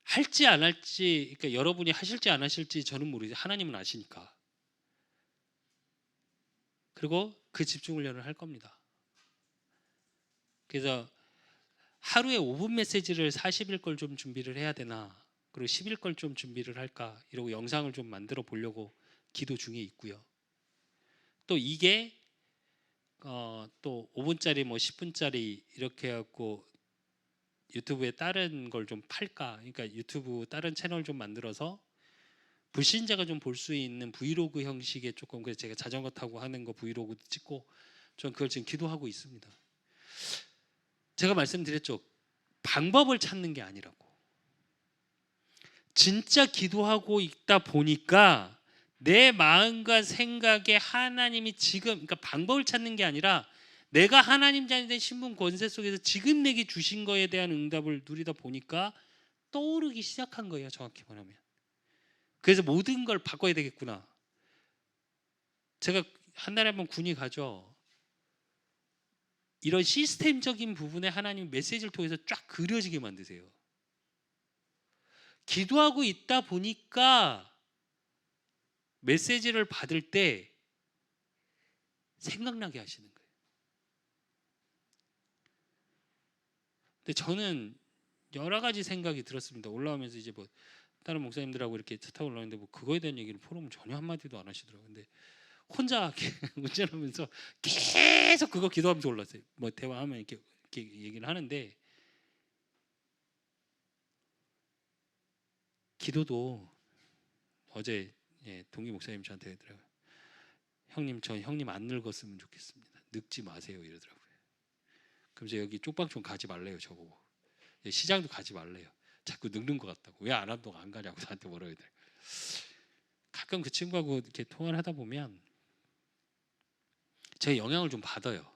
할지 안 할지, 그러니까 여러분이 하실지 안 하실지 저는 모르지. 하나님은 아시니까. 그리고 그 집중 훈련을 할 겁니다. 그래서 하루에 5분 메시지를 40일 걸 좀 준비를 해야 되나, 그리고 10일 걸 좀 준비를 할까, 이러고 영상을 좀 만들어 보려고 기도 중에 있고요. 또 이게 또 5분짜리 뭐 10분짜리 이렇게 해갖고 유튜브에 다른 걸 좀 팔까, 그러니까 유튜브 다른 채널 좀 만들어서 불신자가 좀 볼 수 있는 브이로그 형식의 조금, 그래서 제가 자전거 타고 하는 거 브이로그 찍고 전 그걸 지금 기도하고 있습니다. 제가 말씀드렸죠. 방법을 찾는 게 아니라고. 진짜 기도하고 있다 보니까 내 마음과 생각에 하나님이 지금, 그러니까 방법을 찾는 게 아니라 내가 하나님 자녀된 신분 권세 속에서 지금 내게 주신 거에 대한 응답을 누리다 보니까 떠오르기 시작한 거예요. 정확히 말하면. 그래서 모든 걸 바꿔야 되겠구나. 제가 한 달에 한 번 군이 가죠. 이런 시스템적인 부분에 하나님 메시지를 통해서 쫙 그려지게 만드세요. 기도하고 있다 보니까 메시지를 받을 때 생각나게 하시는 거예요. 근데 저는 여러 가지 생각이 들었습니다. 올라오면서 이제 뭐 다른 목사님들하고 이렇게 차 타고 올라오는데 뭐 그거에 대한 얘기를 포럼은 전혀 한마디도 안 하시더라고요. 근데 혼자 운전하면서 계속 그거 기도하면서 올랐어요. 뭐 대화하면 이렇게 얘기를 하는데, 기도도 어제 동기 목사님 저한테 그러더라고요. 형님, 저 형님 안 늙었으면 좋겠습니다. 늙지 마세요 이러더라고요. 그럼 여기 쪽방 좀 가지 말래요 저보고. 시장도 가지 말래요. 자꾸 늙는 것 같다고. 왜 안 한다고 안 가냐고 저한테 뭐라 그러더라고요. 가끔 그 친구하고 이렇게 통화를 하다 보면 제 영향을 좀 받아요.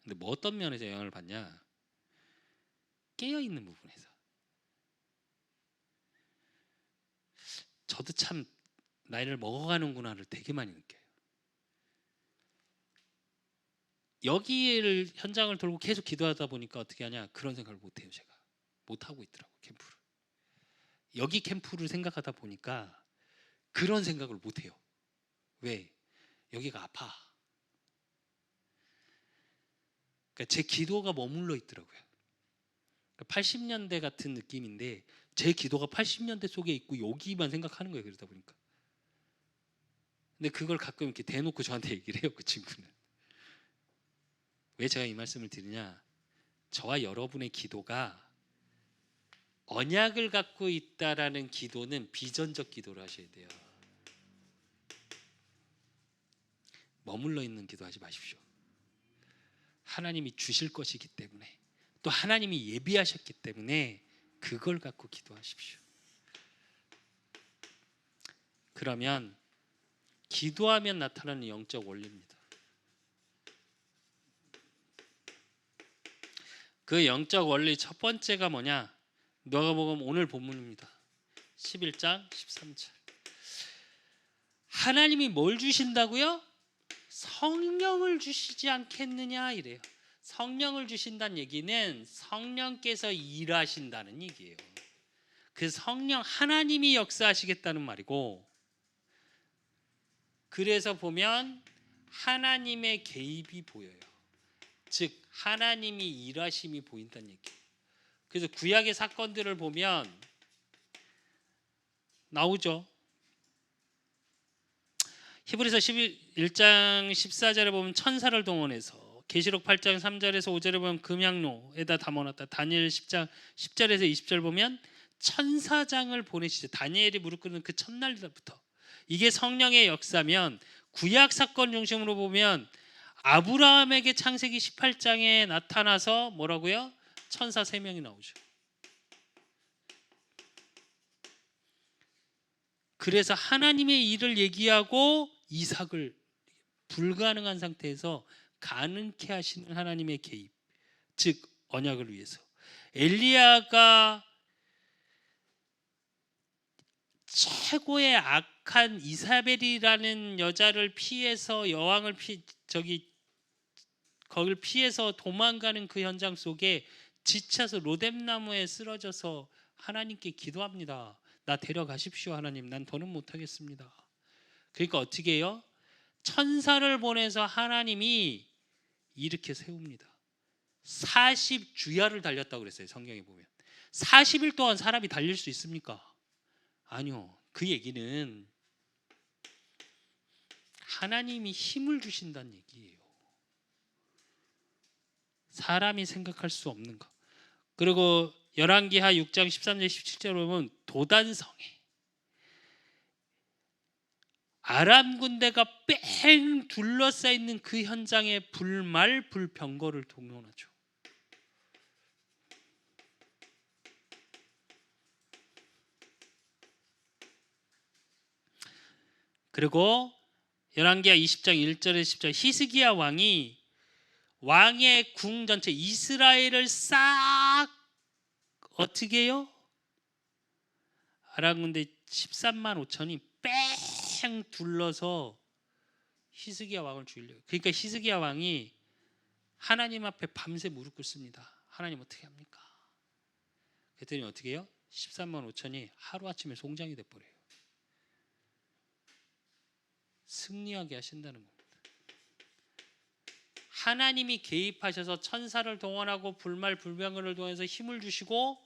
근데 뭐 어떤 면에서 영향을 받냐? 깨어 있는 부분에서. 저도 참 나이를 먹어가는구나를 되게 많이 느껴요. 여기를 현장을 돌고 계속 기도하다 보니까 어떻게 하냐? 그런 생각을 못 해요. 제가 못 하고 있더라고. 캠프를. 여기 캠프를 생각하다 보니까 그런 생각을 못 해요. 왜? 여기가 아파. 그러니까 제 기도가 머물러 있더라고요. 80년대 같은 느낌인데 제 기도가 80년대 속에 있고 여기만 생각하는 거예요. 그러다 보니까. 근데 그걸 가끔 이렇게 대놓고 저한테 얘기를 해요. 그 친구는. 왜 제가 이 말씀을 드리냐? 저와 여러분의 기도가 언약을 갖고 있다라는 기도는 비전적 기도를 하셔야 돼요. 머물러 있는 기도하지 마십시오. 하나님이 주실 것이기 때문에, 또 하나님이 예비하셨기 때문에 그걸 갖고 기도하십시오. 그러면 기도하면 나타나는 영적 원리입니다. 그 영적 원리 첫 번째가 뭐냐? 누가복음 오늘 본문입니다. 11장 13절. 하나님이 뭘 주신다고요? 성령을 주시지 않겠느냐 이래요. 성령을 주신다는 얘기는 성령께서 일하신다는 얘기예요. 그 성령 하나님이 역사하시겠다는 말이고, 그래서 보면 하나님의 개입이 보여요. 즉 하나님이 일하심이 보인다는 얘기예요. 그래서 구약의 사건들을 보면 나오죠. 히브리서 11장 14절에 보면 천사를 동원해서, 계시록 8장 3절에서 5절에 보면 금양로에다 담아놨다. 다니엘 10장 10절에서 20절 보면 천사장을 보내시죠. 다니엘이 무릎 꿇는 그 첫날부터. 이게 성령의 역사면, 구약 사건 중심으로 보면 아브라함에게 창세기 18장에 나타나서 뭐라고요? 천사 3명이 나오죠. 그래서 하나님의 일을 얘기하고 이삭을 불가능한 상태에서 가능케 하시는 하나님의 개입, 즉 언약을 위해서. 엘리야가 최고의 악한 이사벨이라는 여자를 피해서 여왕을 거길 피해서 도망가는 그 현장 속에 지쳐서 로뎀나무에 쓰러져서 하나님께 기도합니다. 나 데려가십시오 하나님, 난 더는 못하겠습니다. 그러니까 어떻게 해요? 천사를 보내서 하나님이 이렇게 세웁니다. 40주야를 달렸다고 그랬어요. 성경에 보면 40일 동안 사람이 달릴 수 있습니까? 아니요. 그 얘기는 하나님이 힘을 주신다는 얘기예요. 사람이 생각할 수 없는 것. 그리고 열왕기하 6장 13절 17절 보면 도단성에 아람 군대가 뺑 둘러싸여 있는 그 현장에 불말 불병거를 동원하죠. 그리고 열왕기하 20장 1절에서 10절 히스기야 왕이 왕의 궁 전체 이스라엘을 싹 어떻게 해요? 아람 군대 13만 5천이 뺑 둘러서 히스기야 왕을 죽이려고. 그러니까 히스기야 왕이 하나님 앞에 밤새 무릎 꿇습니다. 하나님 어떻게 합니까? 그랬더니 어떻게 해요? 13만 5천이 하루아침에 송장이 돼버려요. 승리하게 하신다는 겁니다. 하나님이 개입하셔서 천사를 동원하고 불말 불병을 동원해서 힘을 주시고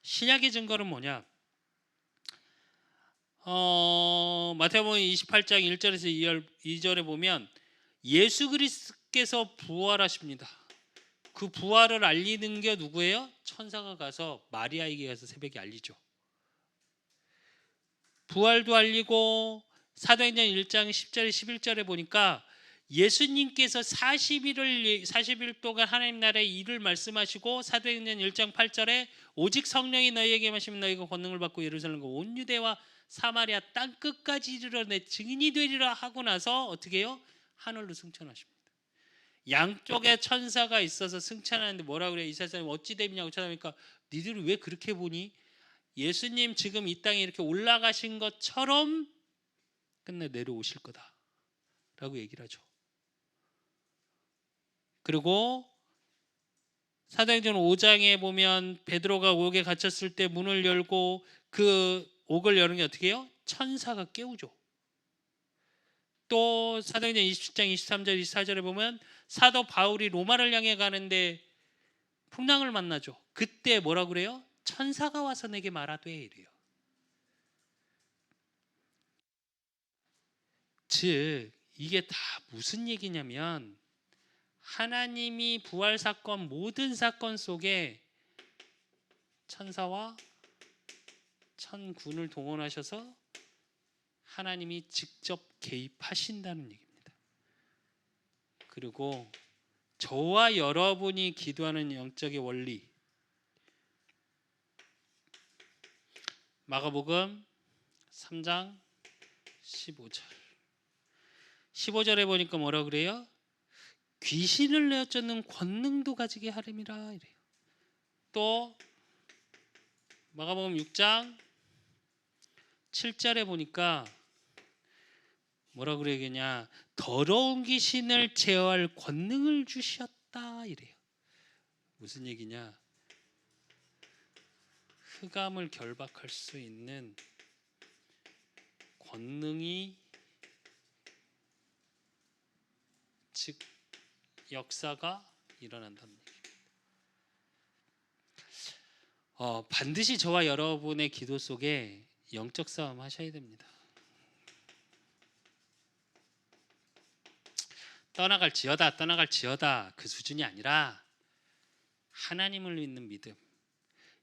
신약의 증거는 뭐냐? 마태복음 28장 1절에서 2절에 보면 예수 그리스도께서 부활하십니다. 그 부활을 알리는 게 누구예요? 천사가 가서 마리아에게 가서 새벽에 알리죠. 부활도 알리고 사도행전 1장 10절 11절에 보니까 예수님께서 40일 동안 하나님 나라의 일을 말씀하시고 사도행전 1장 8절에 오직 성령이 너희에게 임하시면 너희가 권능을 받고 예루살렘과 온 유대와 사마리아 땅 끝까지 이르러 내 증인이 되리라 하고 나서 어떻게 해요? 하늘로 승천하십니다. 양쪽에 천사가 있어서 승천하는데 뭐라 그래요? 이스라엘 사람이 어찌 됨이냐고 찾아보니까 니들이 왜 그렇게 보니? 예수님 지금 이 땅에 이렇게 올라가신 것처럼 끝내 내려오실 거다 라고 얘기를 하죠. 그리고 사도행전 5장에 보면 베드로가 옥에 갇혔을 때 문을 열고 그 옥을 여는 게 어떻게 해요? 천사가 깨우죠. 또 사도행전 27장 23절 24절에 보면 사도 바울이 로마를 향해 가는데 풍랑을 만나죠. 그때 뭐라고 그래요? 천사가 와서 내게 말하되 이래요. 즉 이게 다 무슨 얘기냐면 하나님이 부활 사건 모든 사건 속에 천사와 천군을 동원하셔서 하나님이 직접 개입하신다는 얘기입니다. 그리고 저와 여러분이 기도하는 영적의 원리, 마가복음 3장 15절에 보니까 뭐라 그래요? 귀신을 내어 쫓는 권능도 가지게 하림이라 이래요. 또 마가복음 6장 7절에 보니까 뭐라 그러겠냐? 더러운 귀신을 제어할 권능을 주셨다 이래요. 무슨 얘기냐? 흑암을 결박할 수 있는 권능이 즉 역사가 일어난다는 얘기입니다. 반드시 저와 여러분의 기도 속에 영적 싸움 하셔야 됩니다. 떠나갈지어다 그 수준이 아니라 하나님을 믿는 믿음,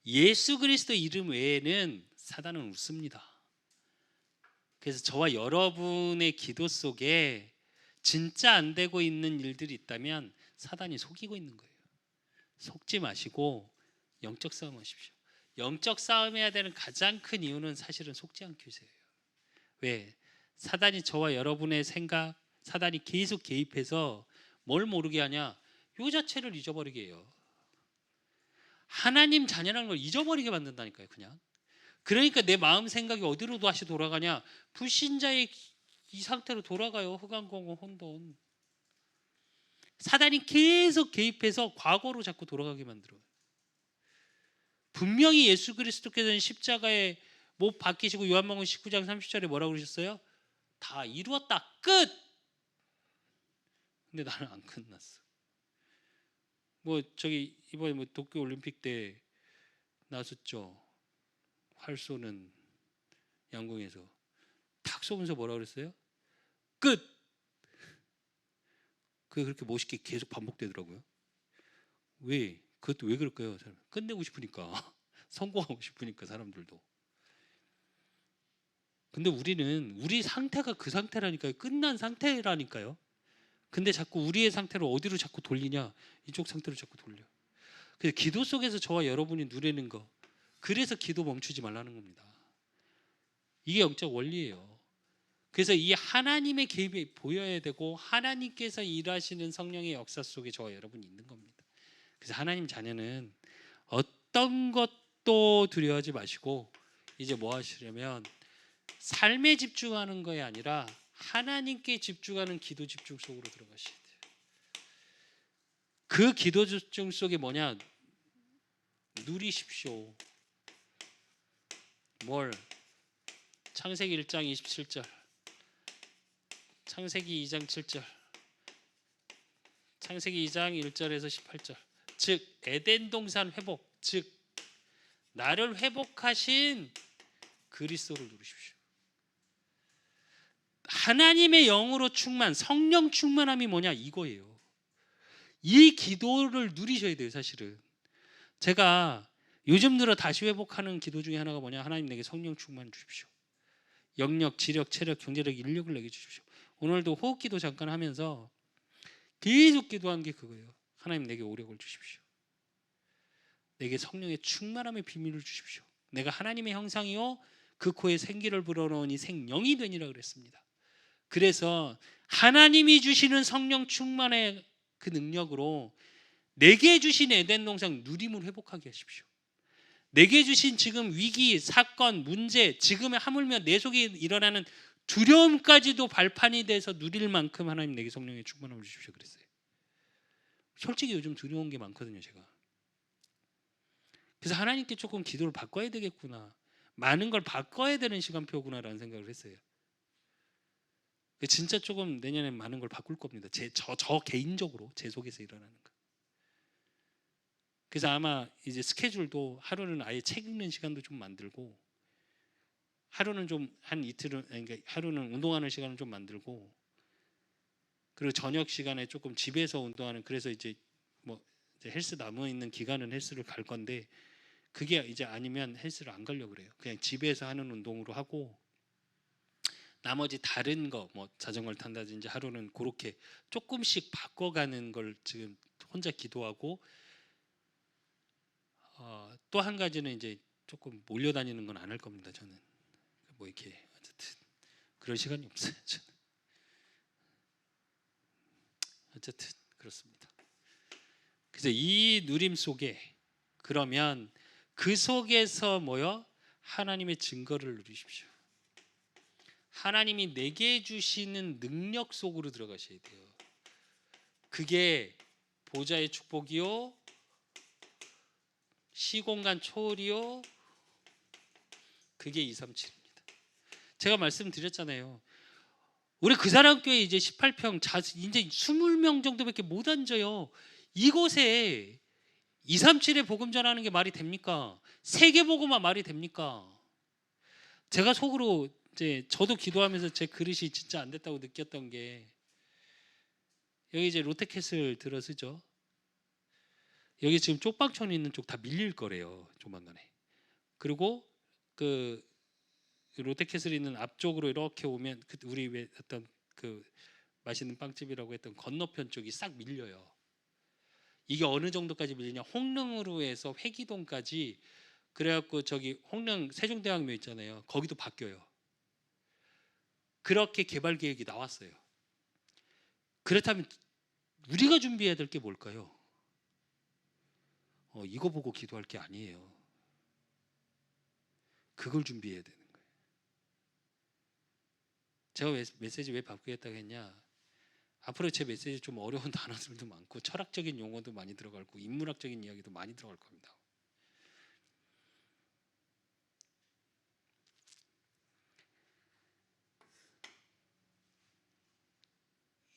예수 그리스도 이름 외에는 사단은 웃습니다. 그래서 저와 여러분의 기도 속에 진짜 안 되고 있는 일들이 있다면 사단이 속이고 있는 거예요. 속지 마시고 영적 싸움 하십시오. 영적 싸움해야 되는 가장 큰 이유는 사실은 속지 않기 위해서예요. 왜? 사단이 저와 여러분의 생각, 사단이 계속 개입해서 뭘 모르게 하냐? 요 자체를 잊어버리게 해요. 하나님 자녀라는 걸 잊어버리게 만든다니까요. 그냥. 그러니까 내 마음 생각이 어디로 다시 돌아가냐? 불신자의 이 상태로 돌아가요. 흑암공허 혼돈. 사단이 계속 개입해서 과거로 자꾸 돌아가게 만들어요. 분명히 예수 그리스도께서는 십자가에 못 박히시고 요한복음 19장 30절에 뭐라고 그러셨어요? 다 이루었다. 끝. 근데 나는 안 끝났어. 저기 이번에 도쿄 올림픽 때 나섰죠. 활 쏘는 양궁에서 탁 쏘면서 뭐라 그랬어요? 끝. 그게 그렇게 멋있게 계속 반복되더라고요. 왜? 그것도 왜 그럴까요? 끝내고 싶으니까. 성공하고 싶으니까 사람들도. 근데 우리는 우리 상태가 그 상태라니까요. 끝난 상태라니까요. 근데 자꾸 우리의 상태를 어디로 자꾸 돌리냐? 이쪽 상태로 자꾸 돌려. 그래서 기도 속에서 저와 여러분이 누리는 거. 그래서 기도 멈추지 말라는 겁니다. 이게 영적 원리예요. 그래서 이 하나님의 개입이 보여야 되고 하나님께서 일하시는 성령의 역사 속에 저와 여러분이 있는 겁니다. 그래서 하나님 자녀는 어떤 것도 두려워하지 마시고 이제 뭐 하시려면 삶에 집중하는 것이 아니라 하나님께 집중하는 기도 집중 속으로 들어가셔야 돼요. 그 기도 집중 속에 뭐냐? 누리십시오. 뭘? 창세기 1장 27절, 창세기 2장 7절, 창세기 2장 1절에서 18절. 즉 에덴 동산 회복, 즉 나를 회복하신 그리스도를 누리십시오. 하나님의 영으로 충만, 성령 충만함이 뭐냐? 이거예요. 이 기도를 누리셔야 돼요. 사실은 제가 요즘 들어 다시 회복하는 기도 중에 하나가 뭐냐? 하나님 내게 성령 충만 주십시오. 영력, 지력, 체력, 경제력, 인력을 내게 주십시오. 오늘도 호흡기도 잠깐 하면서 계속 기도한 게 그거예요. 하나님 내게 오력을 주십시오. 내게 성령의 충만함의 비밀을 주십시오. 내가 하나님의 형상이요 그 코에 생기를 불어넣으니 생명이 되니라 그랬습니다. 그래서 하나님이 주시는 성령 충만의 그 능력으로 내게 주신 에덴 동산 누림을 회복하게 하십시오. 내게 주신 지금 위기, 사건, 문제, 지금의 하물며 내 속에 일어나는 두려움까지도 발판이 돼서 누릴 만큼 하나님 내게 성령의 충만함을 주십시오 그랬어요. 솔직히 요즘 두려운 게 많거든요. 제가. 그래서 하나님께 조금 기도를 바꿔야 되겠구나, 많은 걸 바꿔야 되는 시간표구나라는 생각을 했어요. 진짜 조금 내년에 많은 걸 바꿀 겁니다. 저 개인적으로 제 속에서 일어나는 거. 그래서 아마 이제 스케줄도 하루는 아예 책 읽는 시간도 좀 만들고, 하루는 좀 한 이틀은, 그러니까 하루는 운동하는 시간을 좀 만들고, 그리고 저녁 시간에 조금 집에서 운동하는, 그래서 이제 뭐 이제 헬스 남아 있는 기간은 헬스를 갈 건데, 그게 이제 아니면 헬스를 안 가려고 그래요. 그냥 집에서 하는 운동으로 하고, 나머지 다른 거 뭐 자전거를 탄다든지 하루는 그렇게 조금씩 바꿔가는 걸 지금 혼자 기도하고, 또 한 가지는 이제 조금 몰려다니는 건 안 할 겁니다. 저는 뭐 이렇게 어쨌든 그럴 시간이 없어요. 저는. 어쨌든 그렇습니다. 그래서 이 누림 속에, 그러면 그 속에서 뭐요? 하나님의 증거를 누리십시오. 하나님이 내게 주시는 능력 속으로 들어가셔야 돼요. 그게 보좌의 축복이요, 시공간 초월이요, 그게 237입니다. 제가 말씀드렸잖아요. 우리 그 사람 교회 이제 18평 이제 20명 정도밖에 못 앉아요. 이곳에 237에 복음 전하는 게 말이 됩니까? 세계 복음화 말이 됩니까? 제가 속으로 이제 저도 기도하면서 제 그릇이 진짜 안 됐다고 느꼈던 게, 여기 이제 롯데캐슬 들어서죠. 여기 지금 쪽방촌 있는 쪽 다 밀릴 거래요, 조만간에. 그리고 그 롯데캐슬 있는 앞쪽으로 이렇게 오면 우리 왜 어떤 그 맛있는 빵집이라고 했던 건너편 쪽이 싹 밀려요. 이게 어느 정도까지 밀리냐? 홍릉으로 해서 회기동까지, 그래갖고 저기 홍릉 세종대왕묘 있잖아요. 거기도 바뀌어요. 그렇게 개발 계획이 나왔어요. 그렇다면 우리가 준비해야 될 게 뭘까요? 이거 보고 기도할 게 아니에요. 그걸 준비해야 되는 거예요. 제가 메시지 왜 바꾸겠다고 했냐? 앞으로 제 메시지 좀 어려운 단어들도 많고 철학적인 용어도 많이 들어가고 인문학적인 이야기도 많이 들어갈 겁니다.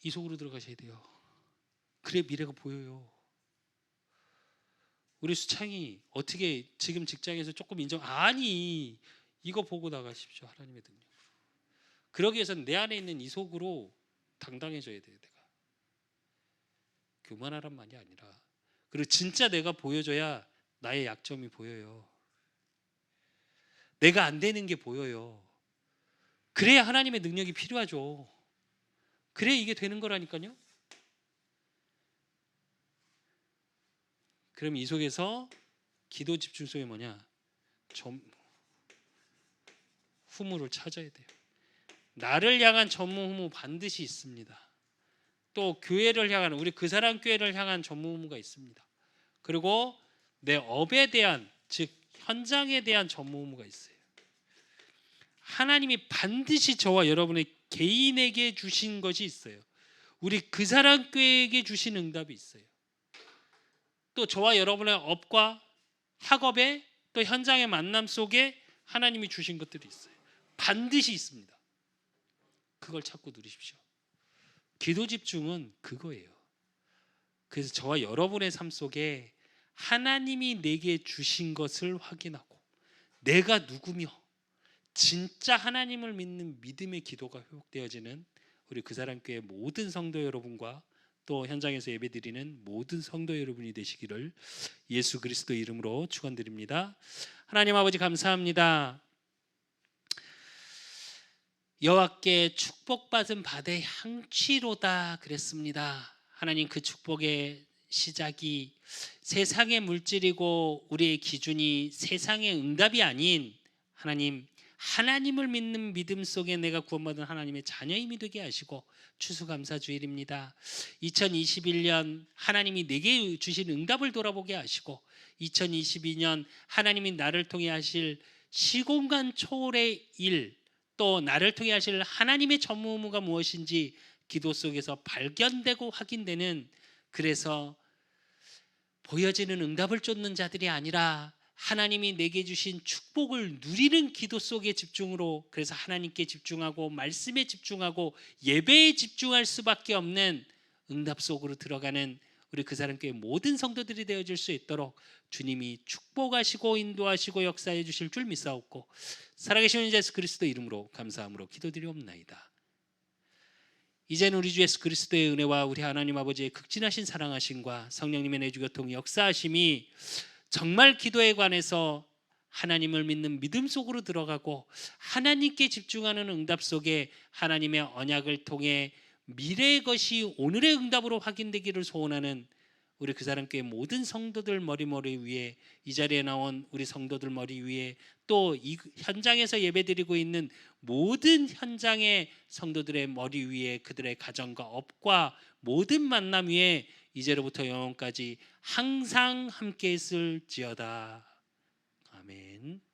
이 속으로 들어가셔야 돼요. 그래 미래가 보여요. 우리 수창이 어떻게 지금 직장에서 조금 아니, 이거 보고 나가십시오. 하나님의 능력으로. 그러기 위해서는 내 안에 있는 이 속으로 당당해져야 돼요. 내가 교만하란 말이 아니라, 그리고 진짜 내가 보여줘야 나의 약점이 보여요. 내가 안 되는 게 보여요. 그래야 하나님의 능력이 필요하죠. 그래야 이게 되는 거라니까요. 그럼 이 속에서 기도 집중 속에 뭐냐? 후무를 찾아야 돼요. 나를 향한 전무 후무 반드시 있습니다. 또 교회를 향한, 우리 그 사람 교회를 향한 전무 후무가 있습니다. 그리고 내 업에 대한, 즉 현장에 대한 전무 후무가 있어요. 하나님이 반드시 저와 여러분의 개인에게 주신 것이 있어요. 우리 그 사람 교회에게 주신 응답이 있어요. 또 저와 여러분의 업과 학업의 또 현장의 만남 속에 하나님이 주신 것들이 있어요. 반드시 있습니다. 그걸 찾고 누리십시오. 기도 집중은 그거예요. 그래서 저와 여러분의 삶 속에 하나님이 내게 주신 것을 확인하고 내가 누구며 진짜 하나님을 믿는 믿음의 기도가 회복되어지는 우리 그 사람 교회 모든 성도 여러분과 또 현장에서 예배드리는 모든 성도 여러분이 되시기를 예수 그리스도 이름으로 축원드립니다. 하나님 아버지 감사합니다. 여호와께 축복받은 바의 향취로다 그랬습니다. 하나님 그 축복의 시작이 세상의 물질이고 우리의 기준이 세상의 응답이 아닌 하나님을 믿는 믿음 속에 내가 구원받은 하나님의 자녀임이 되게 하시고 추수감사주일입니다. 2021년 하나님이 내게 주신 응답을 돌아보게 하시고 2022년 하나님이 나를 통해 하실 시공간 초월의 일 또 나를 통해 하실 하나님의 전무 의무가 무엇인지 기도 속에서 발견되고 확인되는 그래서 보여지는 응답을 쫓는 자들이 아니라 하나님이 내게 주신 축복을 누리는 기도 속의 집중으로 그래서 하나님께 집중하고 말씀에 집중하고 예배에 집중할 수밖에 없는 응답 속으로 들어가는 우리 그 사람 교회 모든 성도들이 되어질 수 있도록 주님이 축복하시고 인도하시고 역사해 주실 줄 믿사옵고 살아계신 예수 그리스도 이름으로 감사함으로 기도드리옵나이다. 이제는 우리 주 예수 그리스도의 은혜와 우리 하나님 아버지의 극진하신 사랑하심과 성령님의 내주 교통 역사하심이 정말 기도에 관해서 하나님을 믿는 믿음 속으로 들어가고 하나님께 집중하는 응답 속에 하나님의 언약을 통해 미래의 것이 오늘의 응답으로 확인되기를 소원하는 우리 그 사람 교회 모든 성도들 머리 위에 이 자리에 나온 우리 성도들 머리 위에 또 이 현장에서 예배드리고 있는 모든 현장의 성도들의 머리 위에 그들의 가정과 업과 모든 만남 위에 이제로부터 영원까지 항상 함께 있을지어다. 아멘.